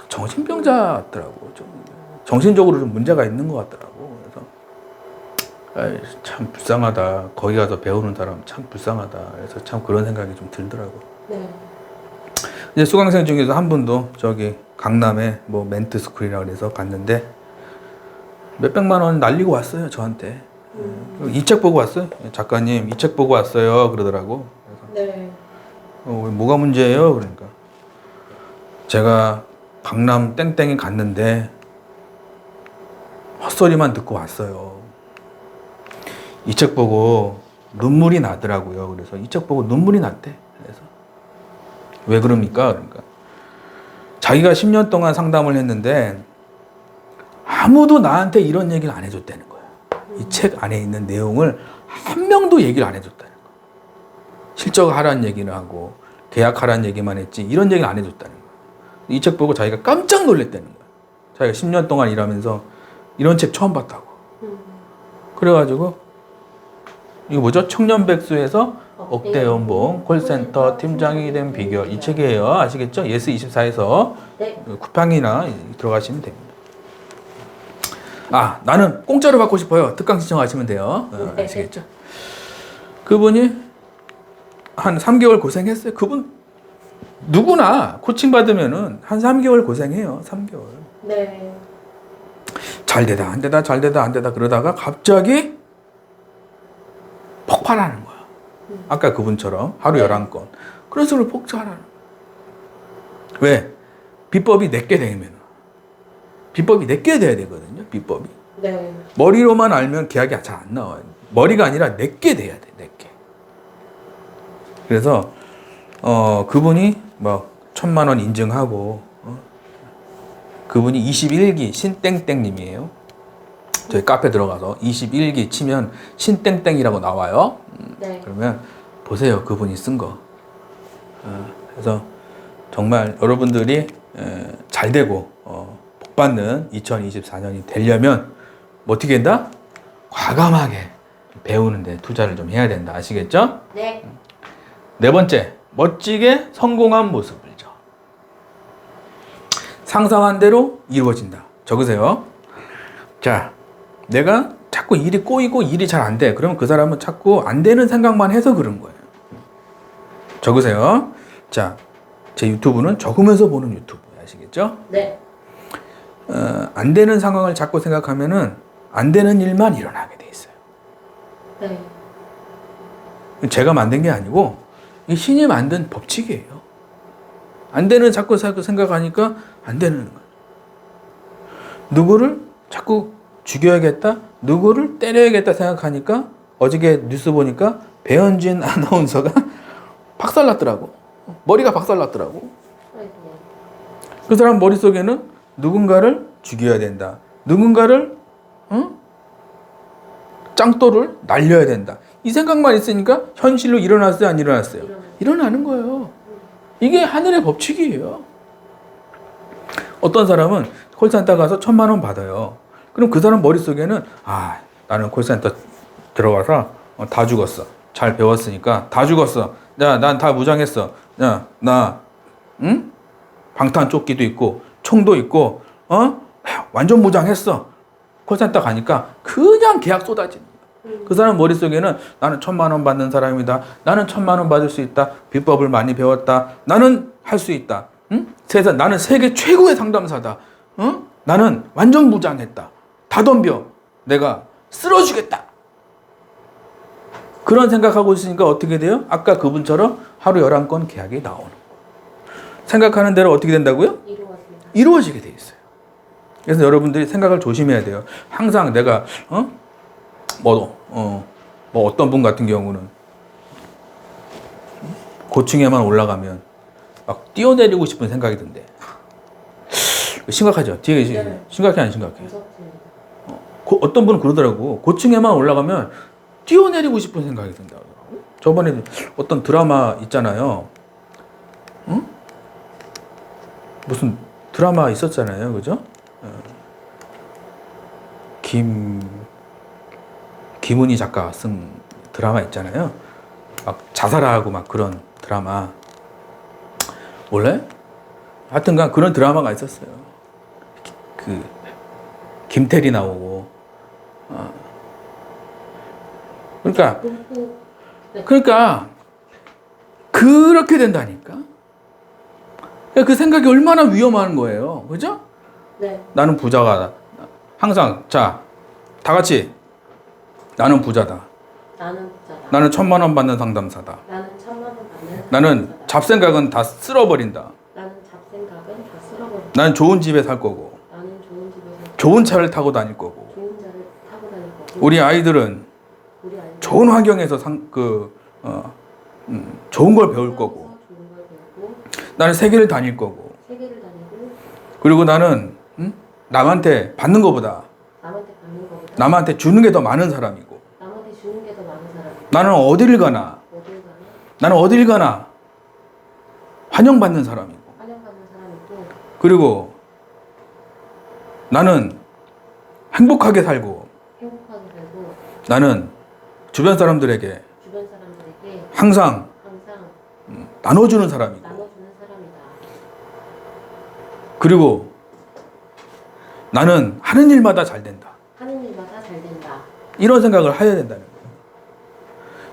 정신병자 같더라고. 좀 정신적으로 좀 문제가 있는 것 같더라고. 그래서 참 불쌍하다. 거기 가서 배우는 사람 참 불쌍하다. 그래서 참 그런 생각이 좀 들더라고. 네. 이제 수강생 중에서 한 분도 저기 강남에 뭐 멘트스쿨이라고 해서 갔는데 몇백만 원 날리고 왔어요, 저한테. 이 책 보고 왔어요. 작가님, 이 책 보고 왔어요. 그러더라고. 그래서 네. 뭐가 문제예요? 그러니까 제가 강남 땡땡에 갔는데 헛소리만 듣고 왔어요. 이 책 보고 눈물이 나더라고요. 그래서 이 책 보고 눈물이 났대. 그래서 왜 그럽니까? 그러니까 자기가 10년 동안 상담을 했는데 아무도 나한테 이런 얘기를 안 해줬다는 거예요. 이 책 안에 있는 내용을 한 명도 얘기를 안 해줬다는 거예요. 실적하라는 얘기는 하고 계약하라는 얘기만 했지 이런 얘기를 안 해줬다는 거예요. 이 책 보고 자기가 깜짝 놀랐다는 거예요. 자기가 10년 동안 일하면서 이런 책 처음 봤다고. 그래가지고 이거 뭐죠? 청년백수에서 억대 연봉 콜센터 팀장이 된 비결 이 책이에요. 아시겠죠? 예스24에서 네. 쿠팡이나 들어가시면 됩니다. 나는 공짜로 받고 싶어요. 특강 신청하시면 돼요. 아시겠죠? 그분이 한 3개월 고생했어요. 그분 누구나 코칭 받으면은 한 3개월 고생해요. 3개월. 네. 잘 되다 안 되다 잘 되다 안 되다 그러다가 갑자기 폭발하는 거야. 아까 그분처럼 하루 11건. 그래서 폭발하는 거야. 왜? 비법이 내게 되면 비법이 내게 돼야 되거든요. 비법이. 네. 머리로만 알면 계약이 잘 안 나와요. 머리가 아니라 내게 돼야 돼. 내게. 그래서 그분이 뭐 1,000만 원 인증하고 그분이 21기 신땡땡님이에요. 저희 카페 들어가서 21기 치면 신땡땡이라고 나와요. 네. 그러면 보세요. 그분이 쓴 거. 그래서 정말 여러분들이 잘 되고 복 받는 2024년이 되려면 뭐 어떻게 된다? 과감하게 배우는데 투자를 좀 해야 된다. 아시겠죠? 네. 네 번째, 멋지게 성공한 모습을죠. 상상한 대로 이루어진다. 적으세요. 자, 내가 자꾸 일이 꼬이고 일이 잘 안 돼. 그러면 그 사람은 자꾸 안 되는 생각만 해서 그런 거예요. 적으세요. 자, 제 유튜브는 적으면서 보는 유튜브예요. 아시겠죠? 네. 안 되는 상황을 자꾸 생각하면은 안 되는 일만 일어나게 돼 있어요. 네. 제가 만든 게 아니고 이 신이 만든 법칙이에요. 안 되는 자꾸 생각하니까 안 되는 거예요. 누구를 자꾸 죽여야겠다, 누구를 때려야겠다 생각하니까 어저께 뉴스 보니까 배현진 아나운서가 박살났더라고. 머리가 박살났더라고. 아이고. 그 사람 머릿속에는 누군가를 죽여야 된다. 누군가를 짱돌을 날려야 된다. 이 생각만 있으니까 현실로 일어났어요, 안 일어났어요? 일어나는 거예요. 이게 하늘의 법칙이에요. 어떤 사람은 콜센터 가서 1,000만 원 받아요. 그럼 그 사람 머릿속에는 나는 콜센터 들어가서 다 죽었어. 잘 배웠으니까 다 죽었어. 야, 난 다 무장했어. 야, 나 방탄조끼도 있고 총도 있고 완전 무장했어. 콜센터 가니까 그냥 계약 쏟아집니다. 그 사람 머릿속에는 나는 1,000만 원 받는 사람이다. 나는 1,000만 원 받을 수 있다. 비법을 많이 배웠다. 나는 할 수 있다. 세상 나는 세계 최고의 상담사다. 나는 완전 무장했다. 다 덤벼. 내가 쓸어주겠다. 그런 생각하고 있으니까 어떻게 돼요? 아까 그분처럼 하루 11건 계약이 나오는. 생각하는 대로 어떻게 된다고요? 이루어지게 돼 있어요. 그래서 여러분들이 생각을 조심해야 돼요. 항상 내가 어떤 분 같은 경우는 고층에만 올라가면 막 뛰어내리고 싶은 생각이 든대. 심각하죠? 되게 심각해 안 심각해? 어떤 분은 그러더라고. 고층에만 올라가면 뛰어내리고 싶은 생각이 든다고. 저번에 어떤 드라마 있잖아요. 무슨 드라마 있었잖아요, 그죠? 김은희 작가 쓴 드라마 있잖아요. 막 자살하고 막 그런 드라마. 원래? 하여튼간 그런 드라마가 있었어요. 그 김태리 나오고. 그러니까 그렇게 된다니까. 그 생각이 얼마나 위험한 거예요, 그죠? 네. 나는 부자가 항상 다 같이 나는 부자다. 나는 1,000만 원 받는 상담사다. 나는 잡생각은 다 쓸어버린다. 나는 좋은 집에 살 거고. 좋은 차를 타고 다닐 거고. 우리 아이들은 좋은 환경에서 좋은 걸 배울 거고. 나는 세계를 다닐 거고. 그리고 나는 남한테 받는 것보다 남한테 주는 게 더 많은 사람이고. 나는 어디를 가나 환영받는 사람이고. 그리고 나는 행복하게 살고. 나는 주변 사람들에게 항상 나눠주는 사람이고. 그리고 나는 하는 일마다 잘 된다. 이런 생각을 해야 된다는 거예요.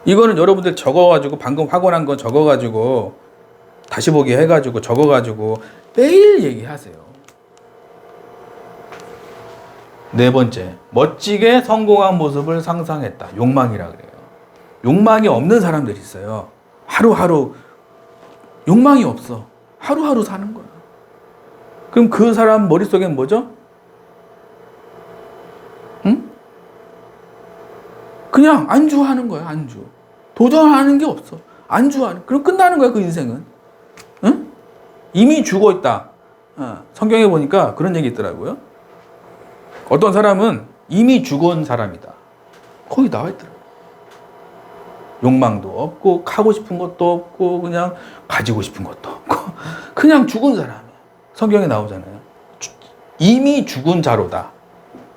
이거는 여러분들 적어가지고 방금 확언한 거 적어가지고 다시 보기 해가지고 적어가지고 매일 얘기하세요. 네 번째, 멋지게 성공한 모습을 상상했다. 욕망이라 그래요. 욕망이 없는 사람들이 있어요. 하루하루 욕망이 없어. 하루하루 사는 거야. 그럼 그 사람 머릿속엔 뭐죠? 그냥 안주하는 거야, 안주. 도전하는 게 없어. 안주하는. 그럼 끝나는 거야, 그 인생은. 응? 이미 죽어 있다. 성경에 보니까 그런 얘기 있더라고요. 어떤 사람은 이미 죽은 사람이다. 거기 나와 있더라고요. 욕망도 없고, 하고 싶은 것도 없고, 그냥 가지고 싶은 것도 없고, 그냥 죽은 사람이야. 성경에 나오잖아요. 이미 죽은 자로다.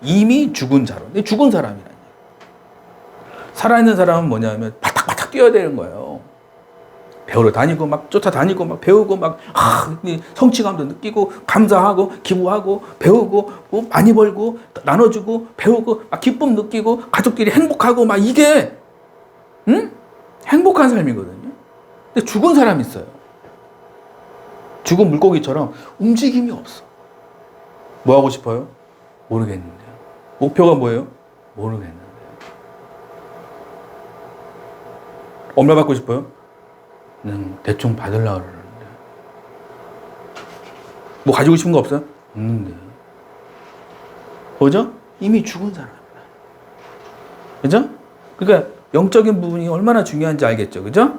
이미 죽은 자로. 근데 죽은 사람이라니. 살아있는 사람은 뭐냐면 바닥바닥 뛰어야 되는 거예요. 배우러 다니고 막 쫓아다니고 막 배우고 막 성취감도 느끼고 감사하고 기부하고 배우고 뭐 많이 벌고 나눠주고 배우고 막 기쁨 느끼고 가족끼리 행복하고 막 이게 행복한 삶이거든요. 근데 죽은 사람이 있어요. 죽은 물고기처럼 움직임이 없어. 뭐 하고 싶어요? 모르겠는데요. 목표가 뭐예요? 모르겠는데요. 얼마 받고 싶어요? 대충 받으려고 그러는데. 뭐 가지고 싶은 거 없어요? 없는데. 뭐죠? 이미 죽은 사람이다. 그죠? 그러니까 영적인 부분이 얼마나 중요한지 알겠죠? 그죠?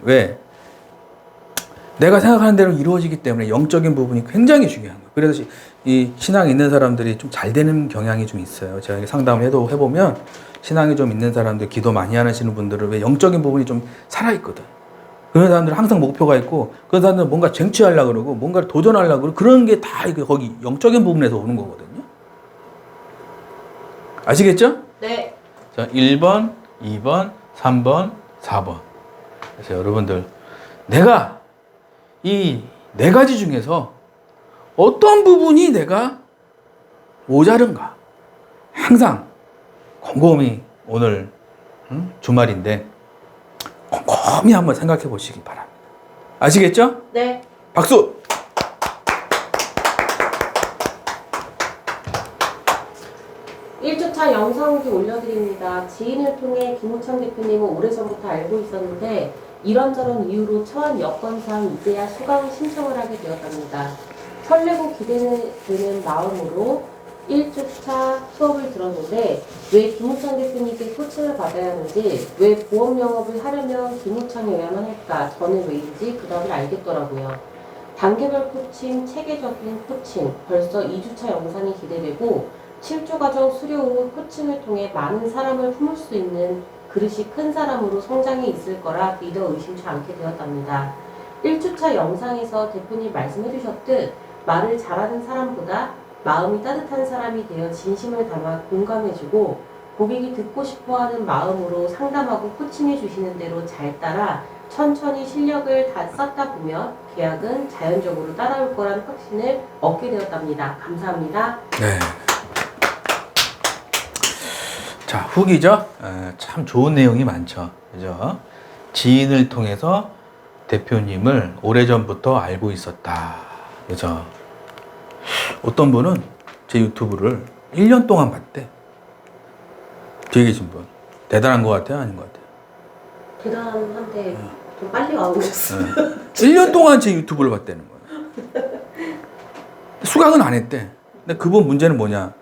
왜? 내가 생각하는 대로 이루어지기 때문에 영적인 부분이 굉장히 중요한 거예요. 그래서 이 신앙이 있는 사람들이 좀 잘 되는 경향이 좀 있어요. 제가 상담을 해보면 신앙이 좀 있는 사람들, 기도 많이 하시는 분들은 왜 영적인 부분이 좀 살아있거든. 그런 사람들은 항상 목표가 있고, 그런 사람들은 뭔가 쟁취하려고 그러고, 뭔가를 도전하려고 그러고, 그런 게 다 거기 영적인 부분에서 오는 거거든요. 아시겠죠? 네. 자, 1번, 2번, 3번, 4번. 그래서 여러분들, 내가 이 네 가지 중에서 어떤 부분이 내가 모자른가? 항상 곰곰이 오늘 주말인데 곰곰이 한번 생각해 보시기 바랍니다. 아시겠죠? 네. 박수! 일주차 영상 후기 올려드립니다. 지인을 통해 김우창 대표님은 오래전부터 알고 있었는데 이런저런 이유로 처한 여건상 이제야 수강 신청을 하게 되었답니다. 설레고 기대되는 마음으로 1주차 수업을 들었는데 왜 김우창 대표님께 코칭을 받아야 하는지, 왜 보험 영업을 하려면 김우창이어야만 할까, 저는 왜인지 그 답을 알겠더라고요. 단계별 코칭, 체계적인 코칭, 벌써 2주차 영상이 기대되고 7주 과정 수료 후 코칭을 통해 많은 사람을 품을 수 있는 그릇이 큰 사람으로 성장해 있을 거라 믿어 의심치 않게 되었답니다. 1주차 영상에서 대표님 말씀해 주셨듯 말을 잘하는 사람보다 마음이 따뜻한 사람이 되어 진심을 담아 공감해주고 고객이 듣고 싶어하는 마음으로 상담하고 코칭해 주시는 대로 잘 따라 천천히 실력을 다 쌓다 보면 계약은 자연적으로 따라올 거란 확신을 얻게 되었답니다. 감사합니다. 네. 자, 후기죠? 참 좋은 내용이 많죠. 그죠? 지인을 통해서 대표님을 오래전부터 알고 있었다. 그죠? 어떤 분은 제 유튜브를 1년 동안 봤대. 뒤에 계신 분. 대단한 것 같아요? 아닌 것 같아요? 대단한데 좀 빨리 와오셨어요. 1년 동안 제 유튜브를 봤다는 거예요. 수강은 안 했대. 근데 그분 문제는 뭐냐?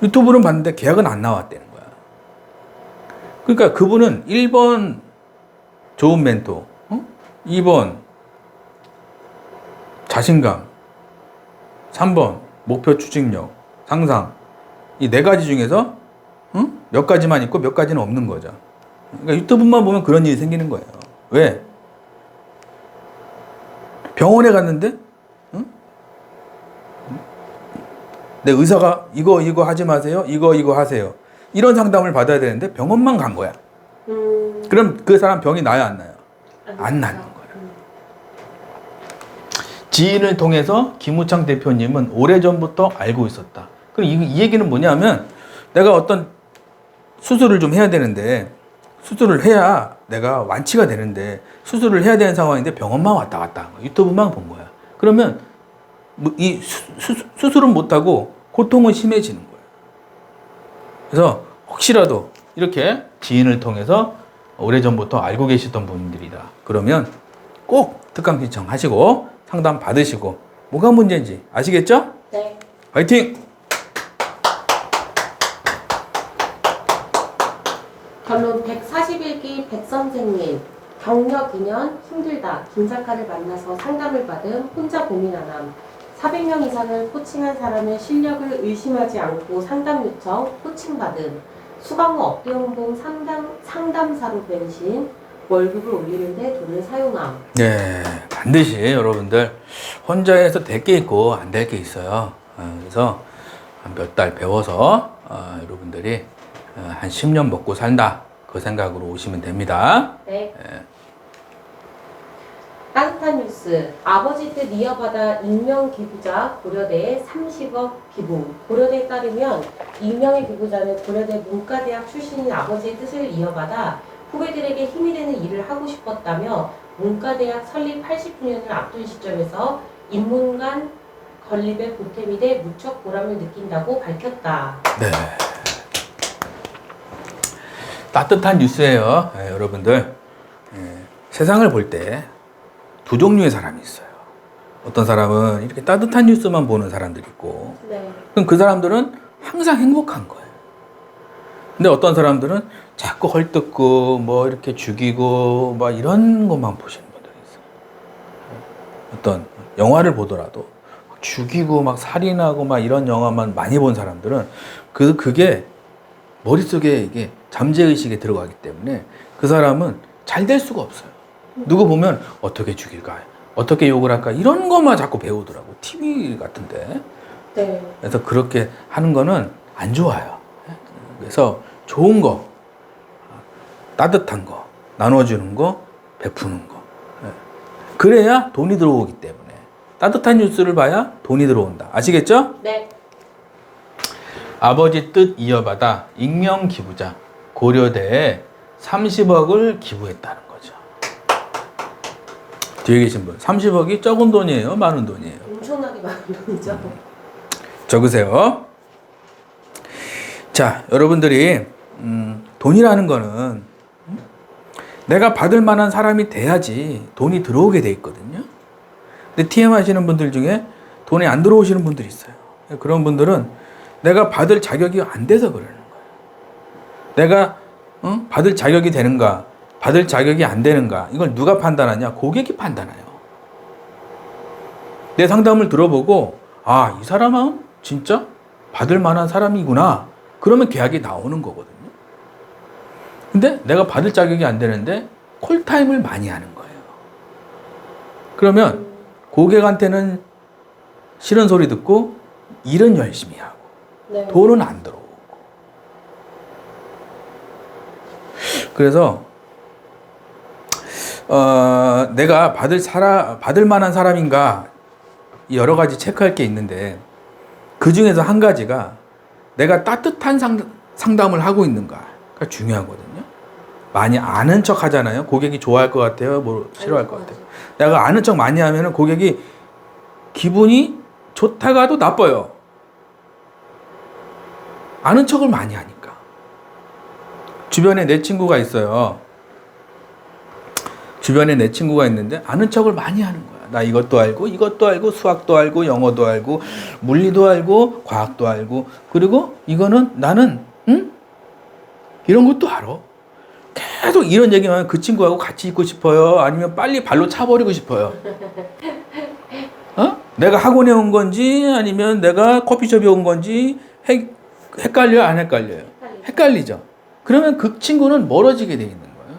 유튜브는 봤는데 계약은 안 나왔다는 거야. 그러니까 그분은 1번 좋은 멘토, 2번 자신감, 3번 목표 추진력, 상상, 이 네 가지 중에서 몇 가지만 있고 몇 가지는 없는 거죠. 그러니까 유튜브만 보면 그런 일이 생기는 거예요. 왜? 병원에 갔는데 내 의사가 이거 하지 마세요, 이거 하세요, 이런 상담을 받아야 되는데 병원만 간 거야. 그럼 그 사람 병이 나요, 안 나요? 안 나는 거야. 지인을 통해서 김우창 대표님은 오래전부터 알고 있었다. 그럼 이 얘기는 뭐냐면, 내가 어떤 수술을 좀 해야 되는데, 수술을 해야 내가 완치가 되는데, 수술을 해야 되는 상황인데 병원만 왔다 갔다 한 거야. 유튜브만 본 거야. 그러면 이 수술은 못하고 고통은 심해지는 거예요. 그래서 혹시라도 이렇게 지인을 통해서 오래전부터 알고 계시던 분들이다. 그러면 꼭 특강 신청하시고 상담 받으시고 뭐가 문제인지 아시겠죠? 네. 화이팅! 결론 141기 백선생님. 경력 2년 힘들다. 김 작가를 만나서 상담을 받음 혼자 고민하남. 400명 이상을 코칭한 사람의 실력을 의심하지 않고 상담 요청, 코칭 받음. 수강 후 업계 홍보 상담사로 변신. 월급을 올리는데 돈을 사용함. 네, 반드시 여러분들 혼자 해서 될 게 있고 안 될 게 있어요. 그래서 몇 달 배워서 여러분들이 한 10년 먹고 산다. 그 생각으로 오시면 됩니다. 네. 따뜻한 뉴스. 아버지 뜻 이어받아 익명 기부자 고려대에 30억 기부. 고려대에 따르면 익명의 기부자는 고려대 문과대학 출신인 아버지의 뜻을 이어받아 후배들에게 힘이 되는 일을 하고 싶었다며 문과대학 설립 80주년을 앞둔 시점에서 인문관 건립에 보탬이 돼 무척 보람을 느낀다고 밝혔다. 네. 따뜻한 뉴스예요. 여러분들. 세상을 볼 때 두 종류의 사람이 있어요. 어떤 사람은 이렇게 따뜻한 뉴스만 보는 사람들이 있고, 네. 그럼 그 사람들은 항상 행복한 거예요. 근데 어떤 사람들은 자꾸 헐뜯고 뭐 이렇게 죽이고 막 이런 것만 보시는 분들이 어떤 영화를 보더라도 죽이고 막 살인하고 막 이런 영화만 많이 본 사람들은 그게 머릿속에 이게 잠재의식에 들어가기 때문에 그 사람은 잘 될 수가 없어요. 누구 보면 어떻게 죽일까, 어떻게 욕을 할까 이런 것만 자꾸 배우더라고. TV 같은데. 네. 그래서 그렇게 하는 거는 안 좋아요. 그래서 좋은 거, 따뜻한 거, 나눠주는 거, 베푸는 거. 그래야 돈이 들어오기 때문에. 따뜻한 뉴스를 봐야 돈이 들어온다. 아시겠죠? 네. 아버지 뜻 이어받아 익명 기부자 고려대에 30억을 기부했다는 거죠. 뒤에 계신 분, 30억이 적은 돈이에요? 많은 돈이에요? 엄청나게 많은 돈이죠. 적으세요. 자, 여러분들이 돈이라는 거는 내가 받을 만한 사람이 돼야지 돈이 들어오게 돼 있거든요. 근데 TM 하시는 분들 중에 돈이 안 들어오시는 분들이 있어요. 그런 분들은 내가 받을 자격이 안 돼서 그러는 거예요. 내가 받을 자격이 되는가, 받을 자격이 안 되는가, 이걸 누가 판단하냐? 고객이 판단해요. 내 상담을 들어보고 아, 이 사람은 진짜 받을 만한 사람이구나. 그러면 계약이 나오는 거거든요. 근데 내가 받을 자격이 안 되는데 콜타임을 많이 하는 거예요. 그러면 고객한테는 싫은 소리 듣고 일은 열심히 하고 네. 돈은 안 들어오고. 그래서 내가 받을 만한 사람인가 여러 가지 체크할 게 있는데 그 중에서 한 가지가 내가 따뜻한 상담을 하고 있는가가 중요하거든요. 많이 아는 척 하잖아요. 고객이 좋아할 것 같아요. 뭐 싫어할 것 같아요. 내가 아는 척 많이 하면은 고객이 기분이 좋다가도 나빠요. 아는 척을 많이 하니까. 주변에 내 친구가 있어요. 주변에 내 친구가 있는데 아는 척을 많이 하는 거야. 나 이것도 알고 이것도 알고 수학도 알고 영어도 알고 물리도 알고 과학도 알고 그리고 이거는 나는 이런 것도 알아. 계속 이런 얘기만 하면 그 친구하고 같이 있고 싶어요. 아니면 빨리 발로 차버리고 싶어요. 내가 학원에 온 건지 아니면 내가 커피숍에 온 건지 헷갈려요? 안 헷갈려요? 헷갈리죠. 그러면 그 친구는 멀어지게 돼 있는 거예요.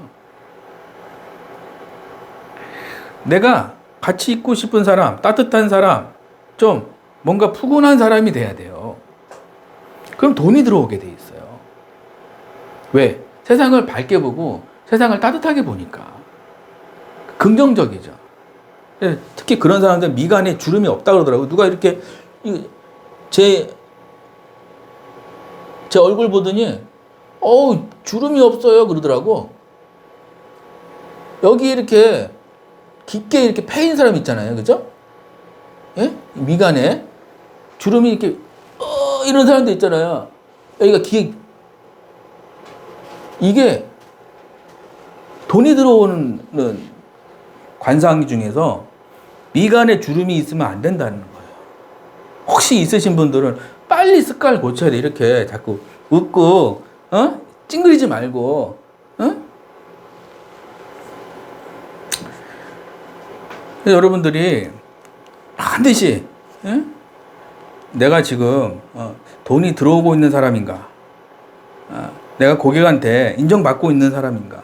내가 같이 있고 싶은 사람, 따뜻한 사람, 좀 뭔가 푸근한 사람이 돼야 돼요. 그럼 돈이 들어오게 돼 있어요. 왜? 세상을 밝게 보고 세상을 따뜻하게 보니까. 긍정적이죠. 특히 그런 사람들 미간에 주름이 없다 그러더라고요. 누가 이렇게 제 얼굴 보더니 주름이 없어요 그러더라고. 여기 이렇게 깊게 이렇게 패인 사람 있잖아요. 그죠? 예? 미간에 주름이 이렇게 이런 사람도 있잖아요. 여기가 이게 돈이 들어오는 관상기 중에서 미간에 주름이 있으면 안 된다는 거예요. 혹시 있으신 분들은 빨리 습관을 고쳐야 돼. 이렇게 자꾸 웃고 찡그리지 말고 여러분들이 반드시 내가 지금 돈이 들어오고 있는 사람인가, 내가 고객한테 인정받고 있는 사람인가,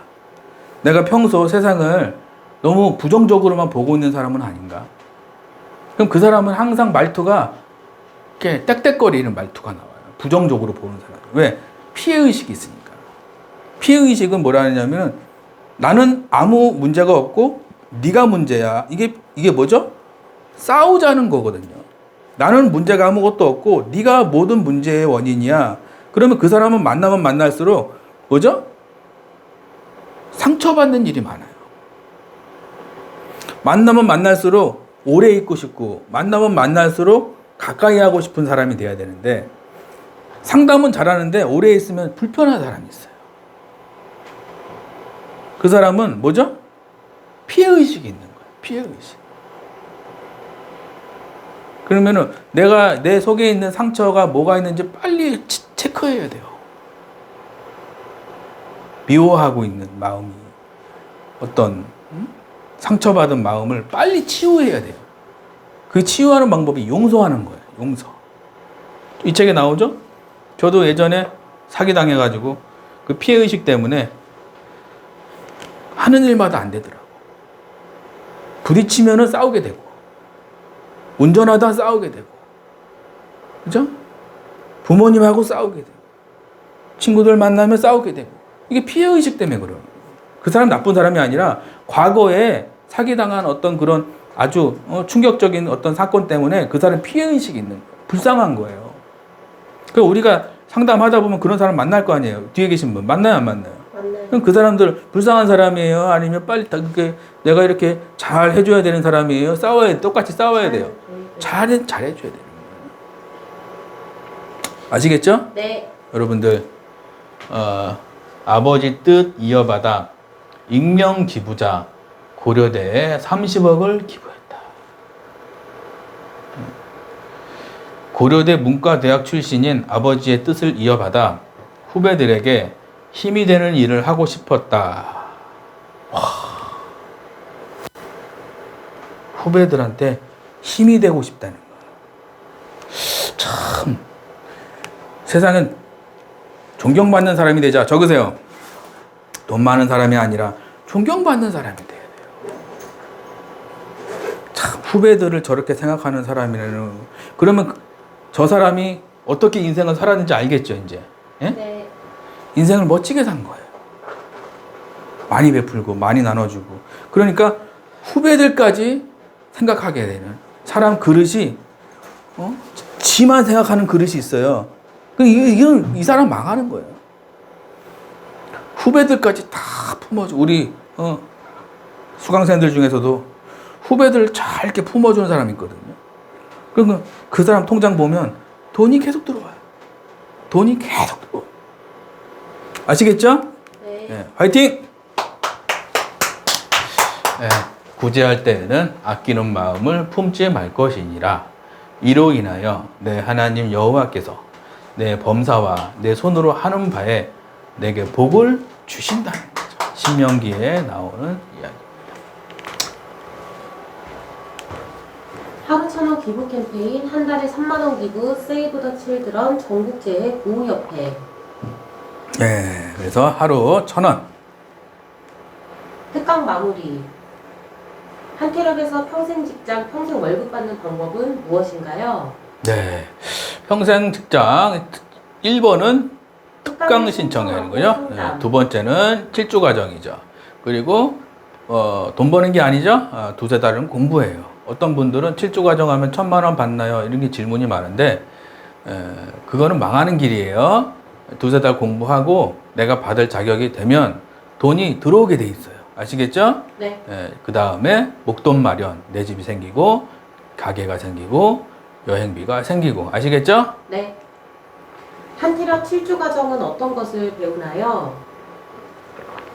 내가 평소 세상을 너무 부정적으로만 보고 있는 사람은 아닌가. 그럼 그 사람은 항상 말투가 이렇게 떽떽거리는 말투가 나와요. 부정적으로 보는 사람. 왜? 피해의식이 있으니까. 피해의식은 뭐라 하냐면 나는 아무 문제가 없고 네가 문제야. 이게 뭐죠? 싸우자는 거거든요. 나는 문제가 아무것도 없고 네가 모든 문제의 원인이야. 그러면 그 사람은 만나면 만날수록 뭐죠? 상처받는 일이 많아요. 만나면 만날수록 오래 있고 싶고 만나면 만날수록 가까이 하고 싶은 사람이 돼야 되는데 상담은 잘하는데 오래 있으면 불편한 사람이 있어요. 그 사람은 뭐죠? 피해의식이 있는 거예요. 피해의식. 그러면은 내가 내 속에 있는 상처가 뭐가 있는지 빨리 체크해야 돼요. 미워하고 있는 마음이 어떤 상처받은 마음을 빨리 치유해야 돼요. 그 치유하는 방법이 용서하는 거예요. 용서. 이 책에 나오죠? 저도 예전에 사기당해가지고 그 피해의식 때문에 하는 일마다 안 되더라고. 부딪히면은 싸우게 되고, 운전하다 싸우게 되고, 그죠? 부모님하고 싸우게 되고, 친구들 만나면 싸우게 되고, 이게 피해의식 때문에 그래요. 그 사람 나쁜 사람이 아니라 과거에 사기당한 어떤 그런 아주 충격적인 어떤 사건 때문에 그 사람 피해의식이 있는 거예요. 불쌍한 거예요. 그 우리가 상담하다 보면 그런 사람 만날 거 아니에요. 뒤에 계신 분 만나요, 안 만나요? 만나요. 그럼 그 사람들 불쌍한 사람이에요? 아니면 빨리 그렇게 내가 이렇게 잘 해줘야 되는 사람이에요? 똑같이 싸워야 돼요. 잘해줘야 되는 거예요. 아시겠죠? 네. 여러분들 아버지 뜻 이어받아 익명 기부자 고려대에 30억을 기부했다. 고려대 문과대학 출신인 아버지의 뜻을 이어받아 후배들에게 힘이 되는 일을 하고 싶었다. 와. 후배들한테 힘이 되고 싶다는 거야. 참 세상엔 존경받는 사람이 되자. 적으세요. 돈 많은 사람이 아니라 존경받는 사람이 돼야 돼요. 참 후배들을 저렇게 생각하는 사람이라는, 그러면 저 사람이 어떻게 인생을 살았는지 알겠죠, 이제. 예? 네. 인생을 멋지게 산 거예요. 많이 베풀고 많이 나눠주고. 그러니까 후배들까지 생각하게 되는 사람 그릇이 지만 생각하는 그릇이 있어요. 이 사람 망하는 거예요. 후배들까지 다 품어줘. 우리 수강생들 중에서도 후배들 잘 이렇게 품어주는 사람이 있거든요. 그러면 그 사람 통장 보면 돈이 계속 들어와요. 돈이 계속 들어와요. 아시겠죠? 네. 네, 화이팅! 네, 구제할 때에는 아끼는 마음을 품지 말 것이니라. 이로 인하여 내 하나님 여호와께서 내 범사와 내 손으로 하는 바에 내게 복을 주신다는 거죠. 신명기에 나오는 이야기. 하루 1,000원 기부 캠페인, 한 달에 3만 원 기부, 세이브 더 칠드런 전국재해 보호협회. 네, 그래서 하루 1,000원. 특강 마무리. 한캐럽에서 평생 직장, 평생 월급 받는 방법은 무엇인가요? 네, 평생 직장 1번은 특강 신청하는 거죠. 네, 두 번째는 7주 과정이죠. 그리고 돈 버는 게 아니죠. 두세 달은 공부해요. 어떤 분들은 7주 과정하면 1,000만 원 받나요? 이런 게 질문이 많은데 그거는 망하는 길이에요. 두세 달 공부하고 내가 받을 자격이 되면 돈이 들어오게 돼 있어요. 아시겠죠? 네. 그 다음에 목돈 마련, 내 집이 생기고 가게가 생기고 여행비가 생기고. 아시겠죠? 네. 한캐럽 7주 과정은 어떤 것을 배우나요?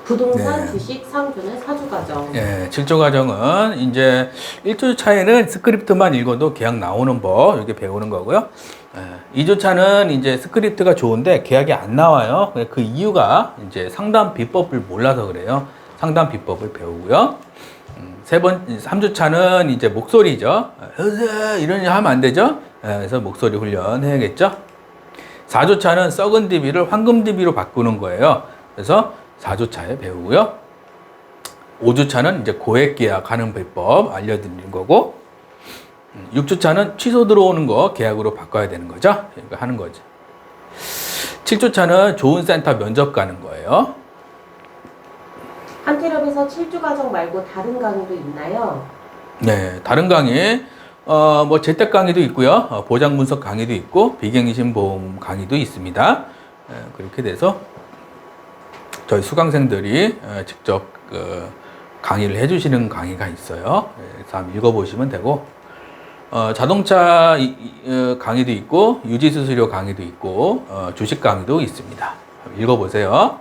부동산, 네. 주식, 상주는 4주 과정. 예, 7조 과정은 이제 1주 차에는 스크립트만 읽어도 계약 나오는 법, 이렇게 배우는 거고요. 2주 차는 이제 스크립트가 좋은데 계약이 안 나와요. 그 이유가 이제 상담 비법을 몰라서 그래요. 상담 비법을 배우고요. 3주 차는 이제 목소리죠. 이런 일 하면 안 되죠. 그래서 목소리 훈련 해야겠죠. 4주 차는 썩은 DB를 황금 DB로 바꾸는 거예요. 그래서 4주 차에 배우고요. 5주 차는 이제 고액 계약하는 비법 알려드리는 거고, 6주 차는 취소 들어오는 거 계약으로 바꿔야 되는 거죠. 이거 하는 거죠. 7주 차는 좋은 센터 면접 가는 거예요. 한캐럽에서 7주 과정 말고 다른 강의도 있나요? 네, 다른 강의, 뭐 재택 강의도 있고요. 보장 분석 강의도 있고, 비갱신 보험 강의도 있습니다. 그렇게 돼서 저희 수강생들이 직접 강의를 해주시는 강의가 있어요. 그래서 한번 읽어보시면 되고, 자동차 강의도 있고, 유지수수료 강의도 있고, 주식 강의도 있습니다. 한번 읽어보세요.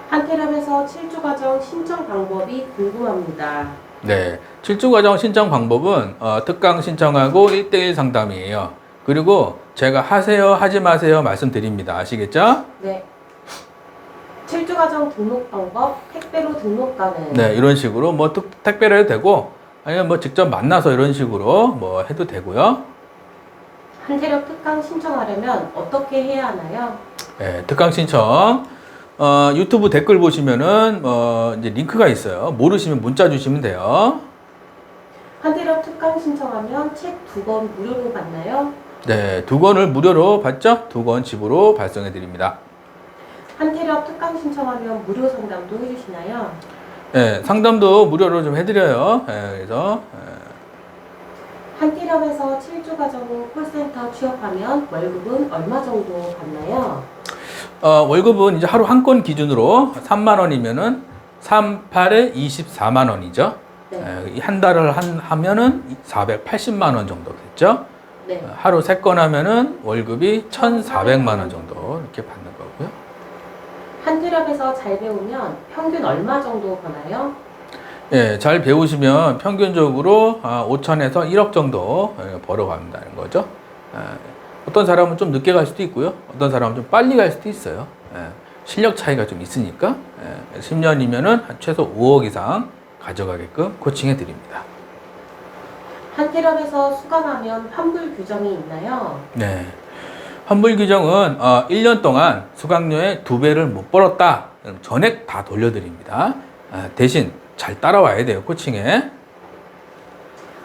한캐럽에서 7주 과정 신청 방법이 궁금합니다. 네, 7주 과정 신청 방법은 특강 신청하고 1대1 상담이에요. 그리고 제가 하세요, 하지 마세요 말씀드립니다. 아시겠죠? 네. 7주과정 등록 방법, 택배로 등록 가능. 네, 이런 식으로 뭐 택배로 해도 되고 아니면 뭐 직접 만나서 이런 식으로 뭐 해도 되고요. 한태력 특강 신청하려면 어떻게 해야 하나요? 네, 특강 신청. 유튜브 댓글 보시면은 이제 링크가 있어요. 모르시면 문자 주시면 돼요. 한태력 특강 신청하면 책 2권 무료로 받나요? 네, 2권을 무료로 받죠? 2권 집으로 발송해 드립니다. 한태력 특강 신청하면 무료 상담도 해주시나요? 네, 상담도 무료로 좀 해드려요. 네, 그래서 한태력에서 7주 과정 후 콜센터 취업하면 월급은 얼마 정도 받나요? 월급은 이제 하루 한 건 기준으로 3만 원이면은 3, 8에 24만 원이죠. 네. 한 달을 하면은 480만 원 정도 됐죠. 네. 하루 3건 하면은 월급이 1,400만 원 정도 이렇게 받는 거고요. 한태력에서 잘 배우면 평균 얼마 정도 버나요? 예, 잘 배우시면 평균적으로 5천에서 1억 정도 벌어간다는 거죠. 어떤 사람은 좀 늦게 갈 수도 있고요. 어떤 사람은 좀 빨리 갈 수도 있어요. 실력 차이가 좀 있으니까 10년이면은 최소 5억 이상 가져가게끔 코칭해 드립니다. 한태력에서 수강하면 환불 규정이 있나요? 네. 환불 규정은 1년 동안 수강료의 2배를 못 벌었다. 그럼 전액 다 돌려드립니다. 대신 잘 따라와야 돼요, 코칭에.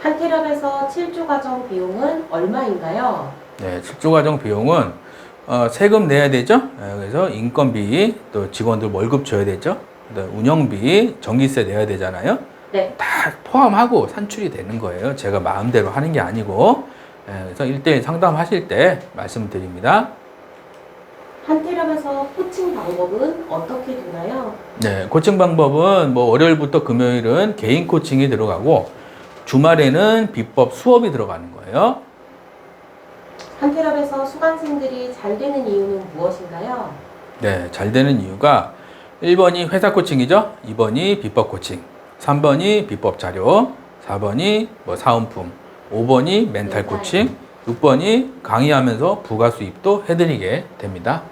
한태력에서 7주 과정 비용은 얼마인가요? 네, 출조 과정 비용은 세금 내야 되죠. 그래서 인건비, 또 직원들 월급 줘야 되죠. 그다음 운영비, 전기세 내야 되잖아요. 네. 다 포함하고 산출이 되는 거예요. 제가 마음대로 하는 게 아니고. 그래서 1대1 상담하실 때 말씀드립니다. 한태력에서 코칭 방법은 어떻게 되나요? 네, 코칭 방법은 뭐 월요일부터 금요일은 개인 코칭이 들어가고 주말에는 비법 수업이 들어가는 거예요. 한태력에서 수강생들이 잘 되는 이유는 무엇인가요? 네, 잘 되는 이유가 1번이 회사 코칭이죠. 2번이 비법 코칭. 3번이 비법 자료. 4번이 뭐 사은품. 5번이 멘탈 코칭. 6번이 강의하면서 부가 수입도 해드리게 됩니다.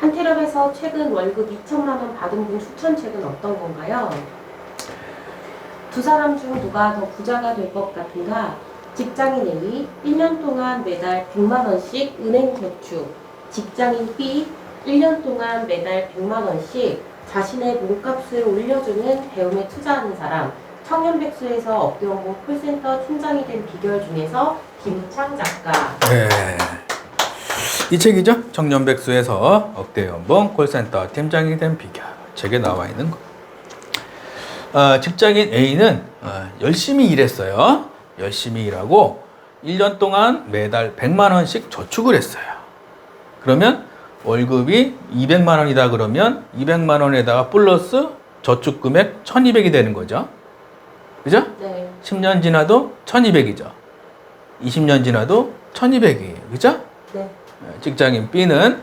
한태력에서 최근 월급 2천만 원 받은 분 추천책은 어떤 건가요? 두 사람 중 누가 더 부자가 될 것 같은가? 직장인 A 1년 동안 매달 100만 원씩 은행 저축. 직장인 B 1년 동안 매달 100만 원씩 자신의 몸값을 올려주는 배움에 투자하는 사람. 청년백수에서 업계홍보 콜센터 팀장이 된 비결 중에서 김창 작가. 네. 이 책이죠. 청년백수에서 억대연봉 콜센터 팀장이 된 비결. 책에 나와 있는 거. 직장인 A는 열심히 일했어요. 열심히 일하고 1년 동안 매달 100만 원씩 저축을 했어요. 그러면 월급이 200만 원이다 그러면 200만 원에다가 플러스 저축 금액 1200이 되는 거죠. 그죠? 네. 10년 지나도 1200이죠. 20년 지나도 1200이에요. 그죠? 네. 직장인 B는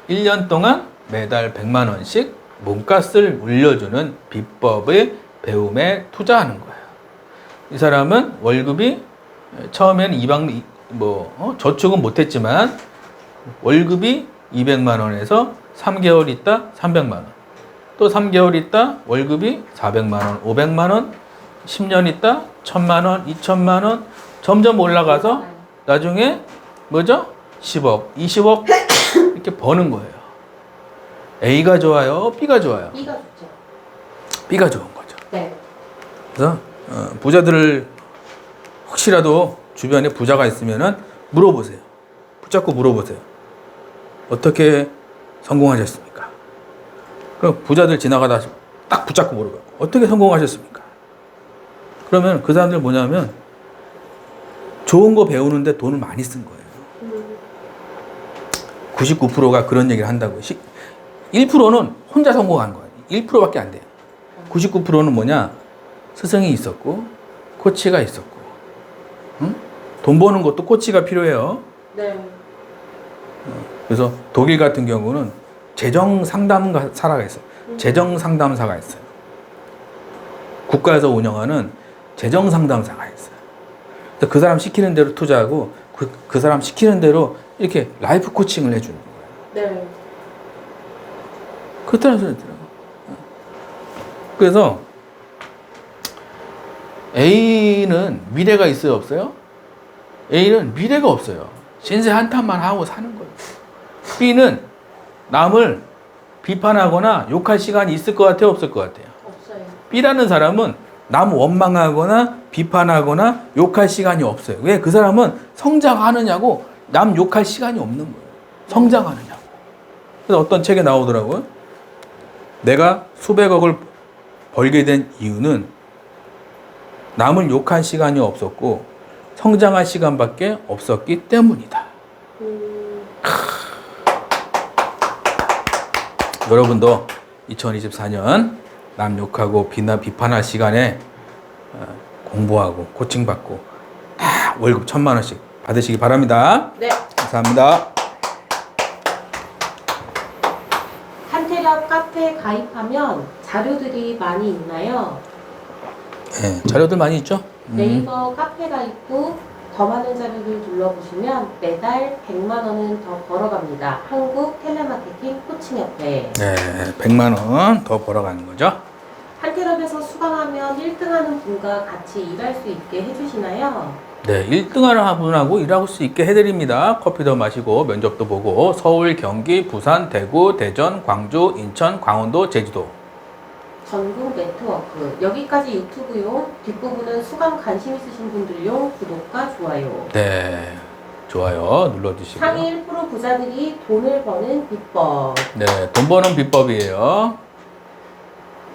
1년 동안 매달 100만 원씩 몸값을 물려주는 비법의 배움에 투자하는 거예요. 이 사람은 월급이 처음에는 저축은 못했지만 월급이 200만 원에서 3개월 있다 300만 원, 또 3개월 있다 월급이 400만 원, 500만 원, 10년 있다 1000만 원, 2000만 원 점점 올라가서 나중에 뭐죠? 10억, 20억 이렇게 버는 거예요. A가 좋아요? B가 좋아요? B가 좋죠. B가 좋은 거죠. 네. 그래서 부자들을 혹시라도 주변에 부자가 있으면은 물어보세요. 붙잡고 물어보세요. 어떻게 성공하셨습니까? 그럼 부자들 지나가다 딱 붙잡고 물어봐요. 어떻게 성공하셨습니까? 그러면 그 사람들 뭐냐면 좋은 거 배우는데 돈을 많이 쓴 거예요. 99%가 그런 얘기를 한다고. 1%는 혼자 성공한 거예요. 1%밖에 안 돼요. 99%는 뭐냐? 스승이 있었고, 코치가 있었고, 응? 돈 버는 것도 코치가 필요해요. 네. 그래서 독일 같은 경우는 재정 상담사가 있어요. 재정 상담사가 있어요. 국가에서 운영하는 재정 상담사가 있어요. 그래서 그 사람 시키는 대로 투자하고 그 사람 시키는 대로 이렇게 라이프 코칭을 해주는 거예요. 네. 그렇다는 소리더라고. 그래서 A는 미래가 있어요, 없어요? A는 미래가 없어요. 신세 한탄만 하고 사는 거예요. B는 남을 비판하거나 욕할 시간이 있을 것 같아요, 없을 것 같아요? 없어요. B라는 사람은 남 원망하거나 비판하거나 욕할 시간이 없어요. 왜? 그 사람은 성장하느냐고 남 욕할 시간이 없는 거예요. 성장하느냐고. 그래서 어떤 책에 나오더라고요. 내가 수백억을 벌게 된 이유는 남을 욕할 시간이 없었고 성장할 시간밖에 없었기 때문이다. 여러분도 2024년 남 욕하고 비판할 시간에 공부하고 코칭받고 다 월급 1,000만 원씩 받으시기 바랍니다. 네. 감사합니다. 한태엽 카페에 가입하면 자료들이 많이 있나요? 네, 자료들 많이 있죠? 네이버 카페 가입 후 더 많은 자료를 눌러보시면 매달 100만 원은 더 벌어갑니다. 한국 텔레마케팅 코칭협회. 네, 100만 원 더 벌어가는 거죠. 한태엽에서 수강하면 1등하는 분과 같이 일할 수 있게 해주시나요? 네, 1등하는 분하고 일할 수 있게 해드립니다. 커피도 마시고 면접도 보고 서울, 경기, 부산, 대구, 대전, 광주, 인천, 강원도, 제주도. 전국 네트워크. 여기까지 유튜브용, 뒷부분은 수강 관심 있으신 분들용 구독과 좋아요. 네, 좋아요 눌러주시고요. 상위 1% 부자들이 돈을 버는 비법. 네, 돈 버는 비법이에요.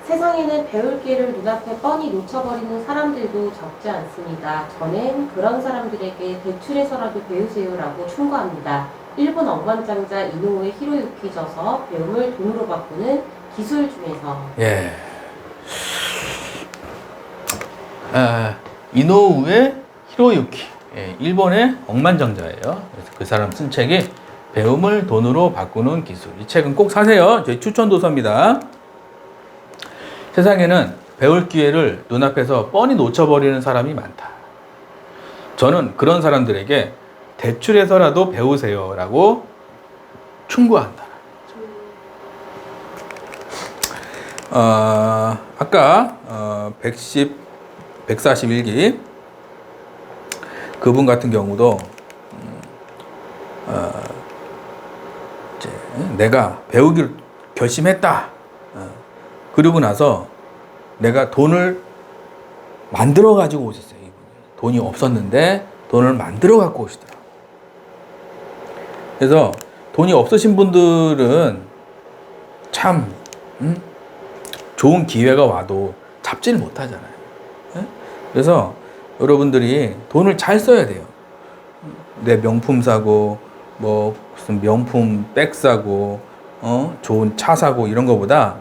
세상에는 배울 기회를 눈앞에 뻔히 놓쳐버리는 사람들도 적지 않습니다. 저는 그런 사람들에게 대출해서라도 배우세요라고 충고합니다. 일본 억만장자 이노우의 히로유키 져서 배움을 돈으로 바꾸는 기술 중에서. 예. 이노우의 히로유키. 예, 일본의 억만장자예요. 그래서 그 사람 쓴 책이 배움을 돈으로 바꾸는 기술. 이 책은 꼭 사세요. 저희 추천 도서입니다. 세상에는 배울 기회를 눈앞에서 뻔히 놓쳐버리는 사람이 많다. 저는 그런 사람들에게 대출해서라도 배우세요라고 충고한다. 아까 141기 그분 같은 경우도 이제 내가 배우기로 결심했다. 그러고 나서 내가 돈을 만들어 가지고 오셨어요. 이분이. 돈이 없었는데 돈을 만들어 갖고 오시더라고요. 그래서 돈이 없으신 분들은 참 좋은 기회가 와도 잡지를 못하잖아요. 그래서 여러분들이 돈을 잘 써야 돼요. 내 명품 사고 뭐 무슨 명품 백 사고 좋은 차 사고 이런 거보다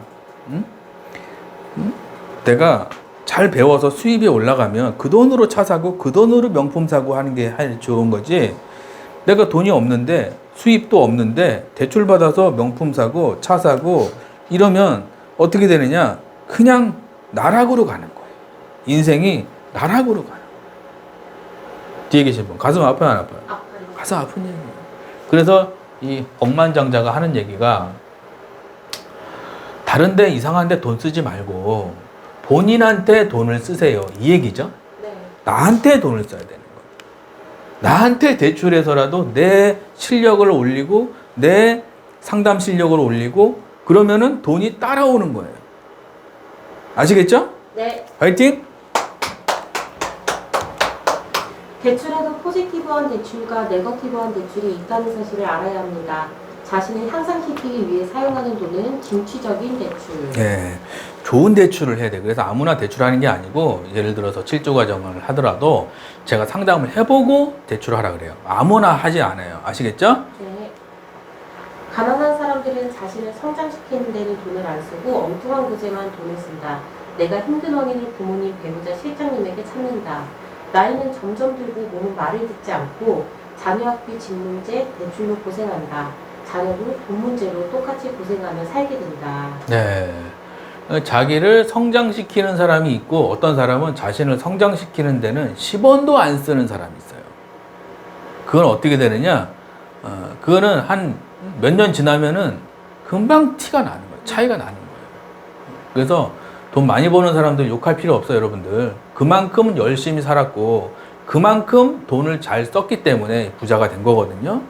내가 잘 배워서 수입이 올라가면 그 돈으로 차 사고 그 돈으로 명품 사고 하는 게 좋은 거지. 내가 돈이 없는데 수입도 없는데 대출 받아서 명품 사고 차 사고 이러면 어떻게 되느냐? 그냥 나락으로 가는 거예요. 인생이 나락으로 가는 거예요. 뒤에 계신 분 가슴 아파요, 안 아파요? 아파요. 가슴 아픈 얘기예요. 그래서 이 억만장자가 하는 얘기가 다른데 이상한데 돈 쓰지 말고 본인한테 돈을 쓰세요. 이 얘기죠. 네. 나한테 돈을 써야 되는 거예요. 나한테 대출해서라도 내 실력을 올리고 내 상담 실력을 올리고 그러면은 돈이 따라오는 거예요. 아시겠죠? 네. 화이팅! 대출에도 포지티브한 대출과 네거티브한 대출이 있다는 사실을 알아야 합니다. 자신을 향상시키기 위해 사용하는 돈은 진취적인 대출. 네, 좋은 대출을 해야 돼. 그래서 아무나 대출하는 게 아니고 예를 들어서 7조 과정을 하더라도 제가 상담을 해보고 대출하라 그래요. 아무나 하지 않아요. 아시겠죠? 네. 가난한 사람들은 자신을 성장시키는 데는 돈을 안 쓰고 엉뚱한 곳에만 돈을 쓴다. 내가 힘든 원인을 부모님, 배우자, 실장님에게 찾는다. 나이는 점점 들고 몸은 말을 듣지 않고 자녀 학비, 집 문제, 대출로 고생한다. 자녀도 돈 문제로 똑같이 고생하며 살게 된다. 네. 자기를 성장시키는 사람이 있고 어떤 사람은 자신을 성장시키는 데는 10원도 안 쓰는 사람이 있어요. 그건 어떻게 되느냐? 그거는 한 몇 년 지나면은 금방 티가 나는 거예요. 차이가 나는 거예요. 그래서 돈 많이 버는 사람들 욕할 필요 없어요, 여러분들. 그만큼 열심히 살았고 그만큼 돈을 잘 썼기 때문에 부자가 된 거거든요.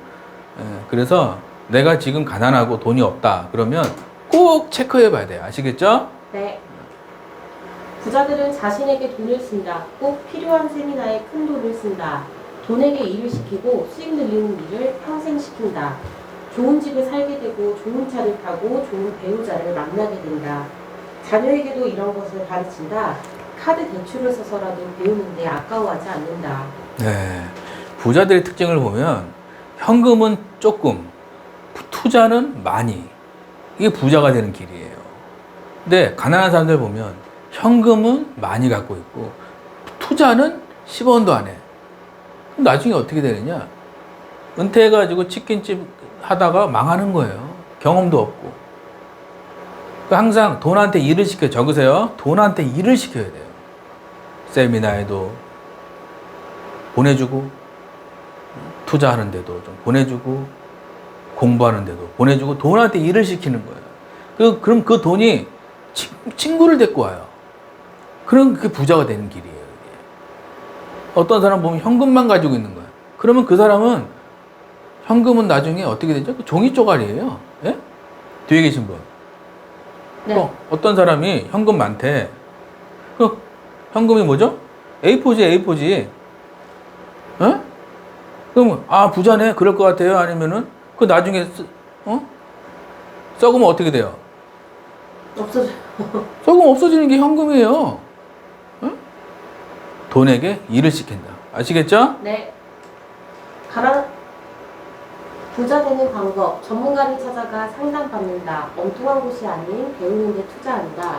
그래서 내가 지금 가난하고 돈이 없다 그러면 꼭 체크해 봐야 돼요. 아시겠죠? 네. 부자들은 자신에게 돈을 쓴다. 꼭 필요한 세미나에 큰 돈을 쓴다. 돈에게 일을 시키고 수익 늘리는 일을 평생 시킨다. 좋은 집에 살게 되고 좋은 차를 타고 좋은 배우자를 만나게 된다. 자녀에게도 이런 것을 가르친다. 카드 대출을 써서라도 배우는데 아까워하지 않는다. 네. 부자들의 특징을 보면 현금은 조금, 투자는 많이. 이게 부자가 되는 길이에요. 근데 가난한 사람들 보면 현금은 많이 갖고 있고 투자는 10원도 안 해. 그럼 나중에 어떻게 되느냐? 은퇴해가지고 치킨집 하다가 망하는 거예요. 경험도 없고. 항상 돈한테 일을 시켜요. 적으세요. 돈한테 일을 시켜야 돼요. 세미나에도 보내주고, 투자하는데도 좀 보내주고, 공부하는데도 보내주고, 돈한테 일을 시키는 거예요. 그럼 그 돈이 친구를 데리고 와요. 그럼 그게 부자가 되는 길이에요. 이게. 어떤 사람 보면 현금만 가지고 있는 거예요. 그러면 그 사람은 현금은 나중에 어떻게 되죠? 종이 쪼가리예요. 예? 뒤에 계신 분. 네. 어떤 사람이 현금 많대. 그 현금이 뭐죠? A4지. 어? 그럼 부자네. 그럴 것 같아요. 아니면은 그 나중에 썩으면 어떻게 돼요? 없어져요. 썩으면 없어지는 게 현금이에요. 어? 돈에게 일을 시킨다. 아시겠죠? 네. 부자 되는 방법, 전문가를 찾아가 상담받는다. 엉뚱한 곳이 아닌 배우는 데 투자한다.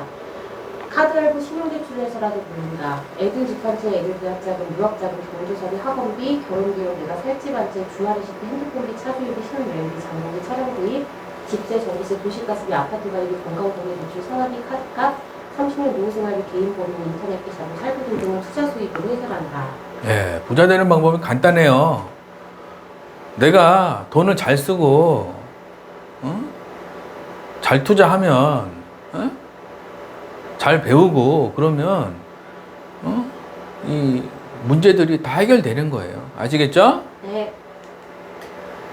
카드 할부 신용대출에서라도 모른다. 애들 집한채, 애들 대학자금, 유학자금, 경조사비, 학원비, 결혼비용, 내가 살집 한채, 주말에 식비, 핸드폰비, 차주유비, 신혼여행비, 장롱비, 차량 구입, 집세, 전기세, 도시가스비, 아파트 가입비, 건강보험 대출, 생활비, 카드값, 30년 노후생활비, 개인 보험, 인터넷비, 자동 살고 등등을 투자 수입으로 해결한다. 예, 부자 되는 방법은 간단해요. 내가 돈을 잘 쓰고, 잘 투자하면, 잘 배우고, 그러면, 이 문제들이 다 해결되는 거예요. 아시겠죠? 네.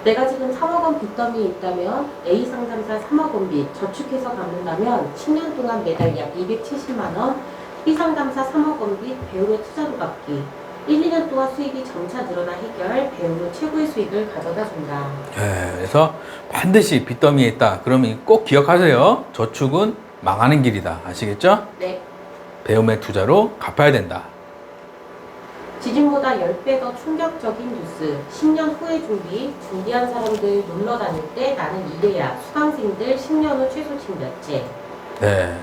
내가 지금 3억 원 빚더미 있다면 A 상담사 3억 원 빚 저축해서 갚는다면 10년 동안 매달 약 270만 원, B 상담사 3억 원 빚 배움의 투자로 갚기. 1, 2년 동안 수익이 점차 늘어나 해결, 배우로 최고의 수익을 가져다 준다. 예, 그래서 반드시 빚더미에 있다. 그러면 꼭 기억하세요. 저축은 망하는 길이다. 아시겠죠? 네. 배움의 투자로 갚아야 된다. 지진보다 10배 더 충격적인 뉴스. 10년 후의 준비한 사람들 놀러 다닐 때 나는 이래야. 수강생들 10년 후 최소 집 몇째. 네,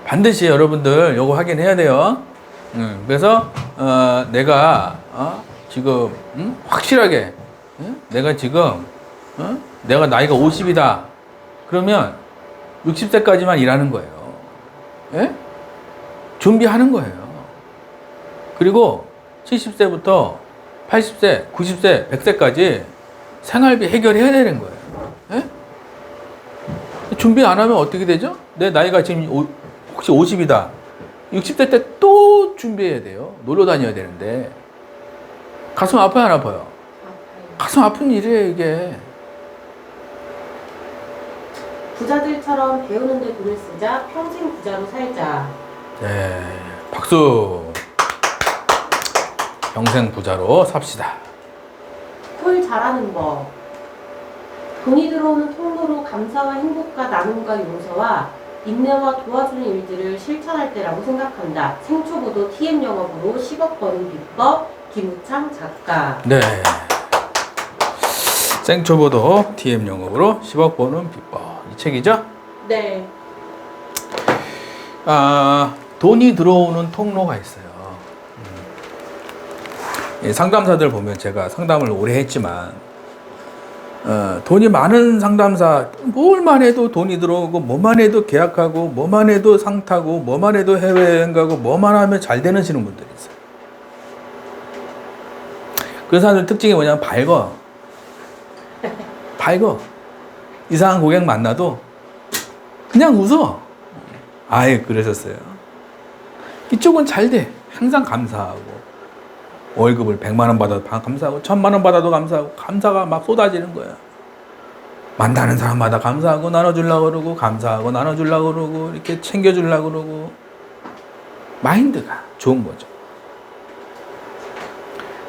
반드시 여러분들 요거 확인해야 돼요. 그래서 내가 지금 확실하게 내가 지금 내가 나이가 50이다. 그러면 60세까지만 일하는 거예요. 예? 준비하는 거예요. 그리고 70세부터 80세, 90세, 100세까지 생활비 해결해야 되는 거예요. 예? 준비 안 하면 어떻게 되죠? 내 나이가 지금 혹시 50이다. 60대 때 또 준비해야 돼요. 놀러 다녀야 되는데. 가슴 아파요, 안 아파요? 가슴 아픈 일이에요, 이게. 부자들처럼 배우는 데 돈을 쓰자. 평생 부자로 살자. 네, 박수. 평생 부자로 삽시다. 콜 잘하는 법. 돈이 들어오는 통로로 감사와 행복과 나눔과 용서와 인내와 도와주는 일들을 실천할 때라고 생각한다. 생초보도 TM 영업으로 10억 버는 비법. 김우창 작가. 네. 생초보도 TM 영업으로 10억 버는 비법. 이 책이죠? 네. 돈이 들어오는 통로가 있어요. 상담사들 보면 제가 상담을 오래 했지만 돈이 많은 상담사 뭘만 해도 돈이 들어오고 뭐만 해도 계약하고 뭐만 해도 상 타고 뭐만 해도 해외여행 가고 뭐만 하면 잘 되시는 분들이 있어요. 그 사람들 특징이 뭐냐면 밝어. 이상한 고객 만나도 그냥 웃어. 아예 그러셨어요. 이쪽은 잘 돼. 항상 감사하고. 월급을 100만 원 받아도 감사하고 1000만 원 받아도 감사하고 감사가 막 쏟아지는 거야. 만나는 사람마다 감사하고 나눠주려고 그러고 감사하고 나눠주려고 그러고 이렇게 챙겨주려고 그러고 마인드가 좋은 거죠.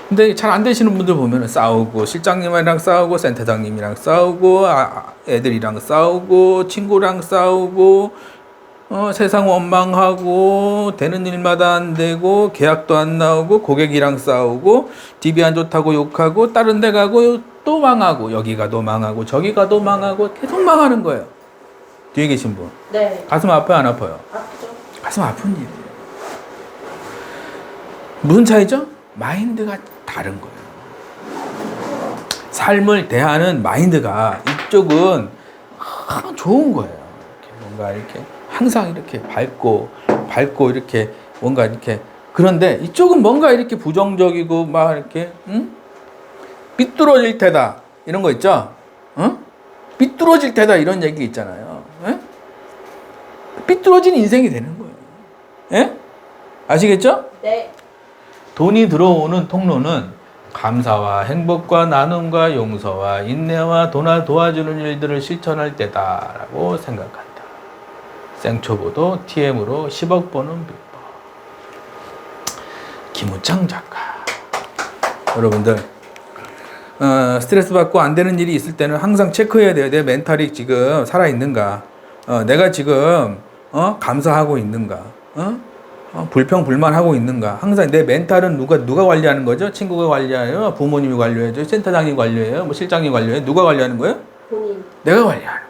근데 잘 안 되시는 분들 보면 싸우고 실장님이랑 싸우고 센터장님이랑 싸우고 애들이랑 싸우고 친구랑 싸우고 세상 원망하고 되는 일마다 안 되고 계약도 안 나오고 고객이랑 싸우고 DB 안 좋다고 욕하고 다른 데 가고 또 망하고 여기 가도 망하고 저기 가도 망하고 계속 망하는 거예요. 뒤에 계신 분. 네. 가슴 아파요 안 아파요? 아프죠. 가슴 아픈 일이에요. 무슨 차이죠? 마인드가 다른 거예요. 삶을 대하는 마인드가 이쪽은 좋은 거예요. 이렇게 뭔가 이렇게 항상 이렇게 밝고 이렇게 뭔가 이렇게 그런데 이쪽은 뭔가 이렇게 부정적이고 막 이렇게 삐뚤어질 테다 이런 거 있죠? 삐뚤어질 테다 이런 얘기 있잖아요. 삐뚤어진 인생이 되는 거예요. 예? 아시겠죠? 네. 돈이 들어오는 통로는 감사와 행복과 나눔과 용서와 인내와 도와주는 일들을 실천할 때다라고 생각한다. 생초보도 TM으로 10억 버는 비법. 김우창 작가. 여러분들 스트레스 받고 안 되는 일이 있을 때는 항상 체크해야 돼요. 내 멘탈이 지금 살아있는가? 내가 지금 감사하고 있는가? 불평 불만하고 있는가? 항상 내 멘탈은 누가 관리하는 거죠? 친구가 관리해요? 부모님이 관리해요? 센터장이 관리해요? 뭐 실장이 관리해요? 누가 관리하는 거예요? 본인. 내가 관리하는 거예요.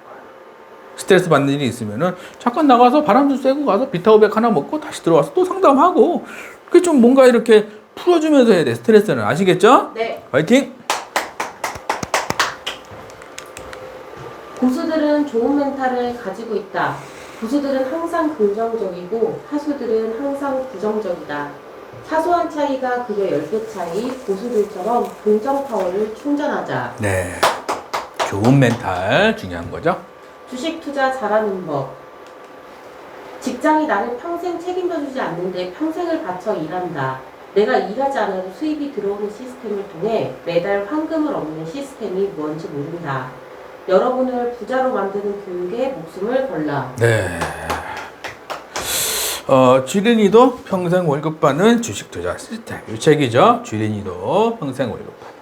스트레스 받는 일이 있으면은 잠깐 나가서 바람 좀 쐬고 가서 비타오백 하나 먹고 다시 들어와서 또 상담하고 그게 좀 뭔가 이렇게 풀어주면서 해야 돼. 스트레스는 아시겠죠? 네. 화이팅! 고수들은 좋은 멘탈을 가지고 있다. 고수들은 항상 긍정적이고 하수들은 항상 부정적이다. 사소한 차이가 극의 10배 차이, 고수들처럼 긍정 파워를 충전하자. 네. 좋은 멘탈 중요한 거죠. 주식 투자 잘하는 법. 직장이 나를 평생 책임져주지 않는데 평생을 바쳐 일한다. 내가 일하지 않아도 수입이 들어오는 시스템을 통해 매달 황금을 얻는 시스템이 뭔지 모른다. 여러분을 부자로 만드는 교육에 목숨을 걸라. 네. 쥐린이도 평생 월급 받는 주식 투자 시스템. 이 책이죠. 쥐린이도 평생 월급 받는.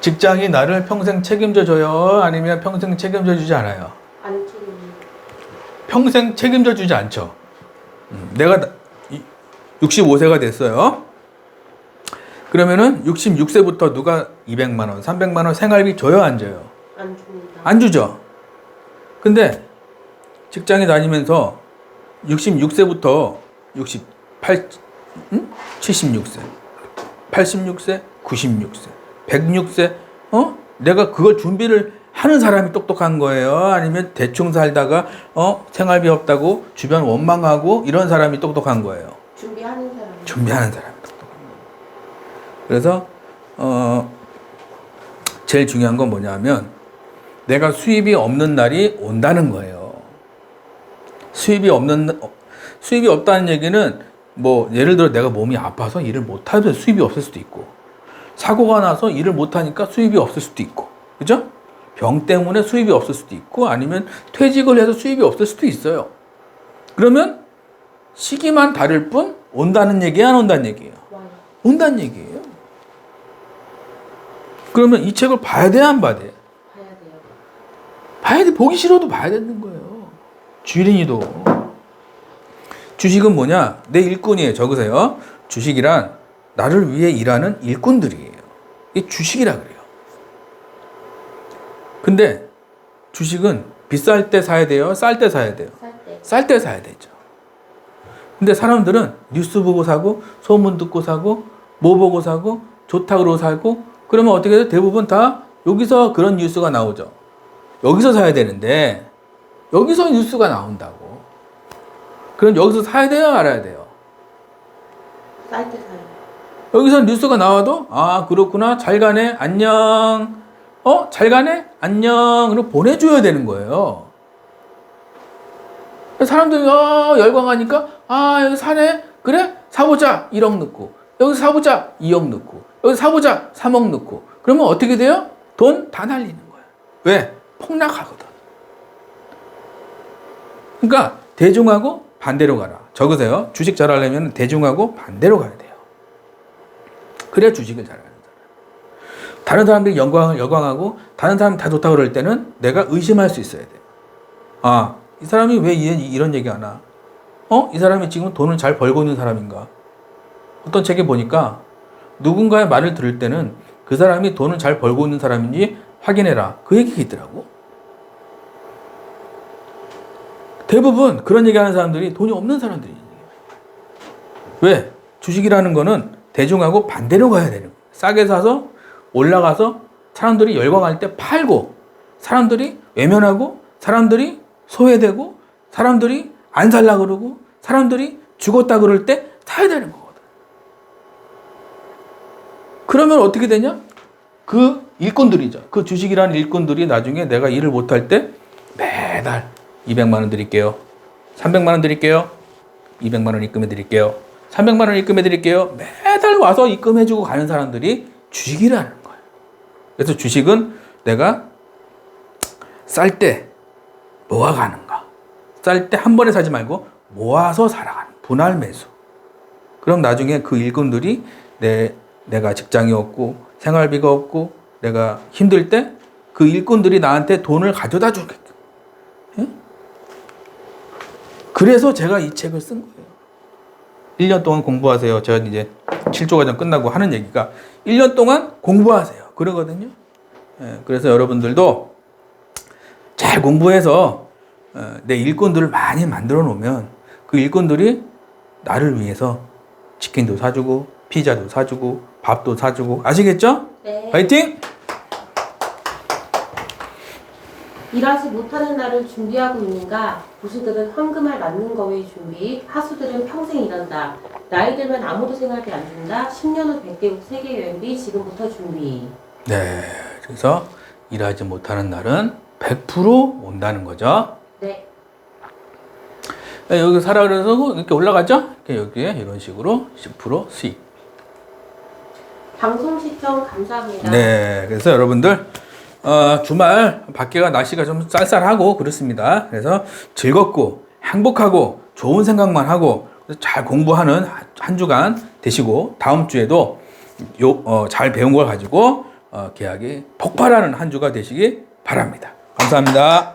직장이 나를 평생 책임져 줘요? 아니면 평생 책임져 주지 않아요? 안 책임져. 평생 책임져 주지 않죠. 내가 65세가 됐어요. 그러면은 66세부터 누가 200만 원, 300만 원 생활비 줘요, 안 줘요? 안 줍니다. 안 주죠. 근데 직장에 다니면서 66세부터 76세, 86세, 96세, 106세, 내가 그걸 준비를 하는 사람이 똑똑한 거예요? 아니면 대충 살다가 생활비 없다고 주변 원망하고 이런 사람이 똑똑한 거예요? 준비하는 사람. 준비하는 사람이 똑똑한 거예요. 그래서 제일 중요한 건 뭐냐면 내가 수입이 없는 날이 온다는 거예요. 수입이 없다는 얘기는 뭐 예를 들어 내가 몸이 아파서 일을 못 하면 수입이 없을 수도 있고 사고가 나서 일을 못 하니까 수입이 없을 수도 있고 그죠? 병 때문에 수입이 없을 수도 있고 아니면 퇴직을 해서 수입이 없을 수도 있어요. 그러면 시기만 다를 뿐 온다는 얘기야 안 온다는 얘기예요? 와요. 온다는 얘기예요. 그러면 이 책을 봐야 돼 안 봐야 돼? 봐야 돼요. 봐야 돼. 보기 싫어도 봐야 되는 거예요. 쥐린이도. 주식은 뭐냐? 내 일꾼이에요. 적으세요. 주식이란 나를 위해 일하는 일꾼들이에요. 이게 주식이라 그래요. 근데 주식은 비쌀 때 사야 돼요? 쌀 때 사야 돼요? 살 때. 쌀 때 사야 되죠. 근데 사람들은 뉴스 보고 사고 소문 듣고 사고 뭐 보고 사고 좋다 그러고 사고 그러면 어떻게 돼요? 대부분 다 여기서 그런 뉴스가 나오죠. 여기서 사야 되는데 여기서 뉴스가 나온다고. 그럼 여기서 사야 돼요? 알아야 돼요? 쌀 때 사요. 여기서 뉴스가 나와도 아 그렇구나 잘 가네 안녕 잘 가네? 안녕. 그리고 보내줘야 되는 거예요. 사람들이 열광하니까 여기 사네? 그래? 사보자 1억 넣고 여기 사보자 2억 넣고 여기 사보자 3억 넣고 그러면 어떻게 돼요? 돈 다 날리는 거야. 왜? 폭락하거든. 그러니까 대중하고 반대로 가라. 적으세요. 주식 잘하려면 대중하고 반대로 가야 돼요. 그래야 주식을 잘하는 사람. 다른 사람들이 열광하고 다른 사람이 다 좋다고 그럴 때는 내가 의심할 수 있어야 돼요. 이 사람이 왜 이런 얘기 하나? 이 사람이 지금 돈을 잘 벌고 있는 사람인가? 어떤 책에 보니까 누군가의 말을 들을 때는 그 사람이 돈을 잘 벌고 있는 사람인지 확인해라. 그 얘기가 있더라고. 대부분 그런 얘기하는 사람들이 돈이 없는 사람들이에요. 왜? 주식이라는 거는 대중하고 반대로 가야 되는 거예요. 싸게 사서 올라가서 사람들이 열광할 때 팔고 사람들이 외면하고 사람들이 소외되고 사람들이 안 살라 그러고 사람들이 죽었다 그럴 때 사야 되는 거거든. 그러면 어떻게 되냐? 그 일꾼들이죠. 그 주식이라는 일꾼들이 나중에 내가 일을 못할 때 매달 200만 원 드릴게요. 300만 원 드릴게요. 200만 원 입금해 드릴게요. 300만 원 입금해 드릴게요. 매달 와서 입금해 주고 가는 사람들이 주식이라는 거예요. 그래서 주식은 내가 쌀 때 모아가는가. 쌀 때 한 번에 사지 말고 모아서 살아가는 분할 매수. 그럼 나중에 그 일꾼들이 내가 직장이 없고 생활비가 없고 내가 힘들 때 그 일꾼들이 나한테 돈을 가져다 주겠다. 예? 그래서 제가 이 책을 쓴 거예요. 1년 동안 공부하세요. 제가 이제 7조 과정 끝나고 하는 얘기가 1년 동안 공부하세요. 그러거든요. 예, 그래서 여러분들도 잘 공부해서 내 일꾼들을 많이 만들어 놓으면 그 일꾼들이 나를 위해서 치킨도 사주고 피자도 사주고 밥도 사주고 아시겠죠? 네. 화이팅! 일하지 못하는 날을 준비하고 있는가? 고수들은 황금알 맞는 거의 준비, 하수들은 평생 일한다. 나이 들면 아무도 생각이 안 든다. 10년 후 100개국 세계 여행비 지금부터 준비. 네, 그래서 일하지 못하는 날은 100% 온다는 거죠. 네. 네, 여기 사라 그래서 이렇게 올라가죠? 이렇게 여기에 이런 식으로 10% 수익. 방송 시청 감사합니다. 네, 그래서 여러분들 주말 밖에가 날씨가 좀 쌀쌀하고 그렇습니다. 그래서 즐겁고 행복하고 좋은 생각만 하고 잘 공부하는 한 주간 되시고 다음 주에도 잘 배운 걸 가지고 계약이 폭발하는 한 주가 되시기 바랍니다. 감사합니다.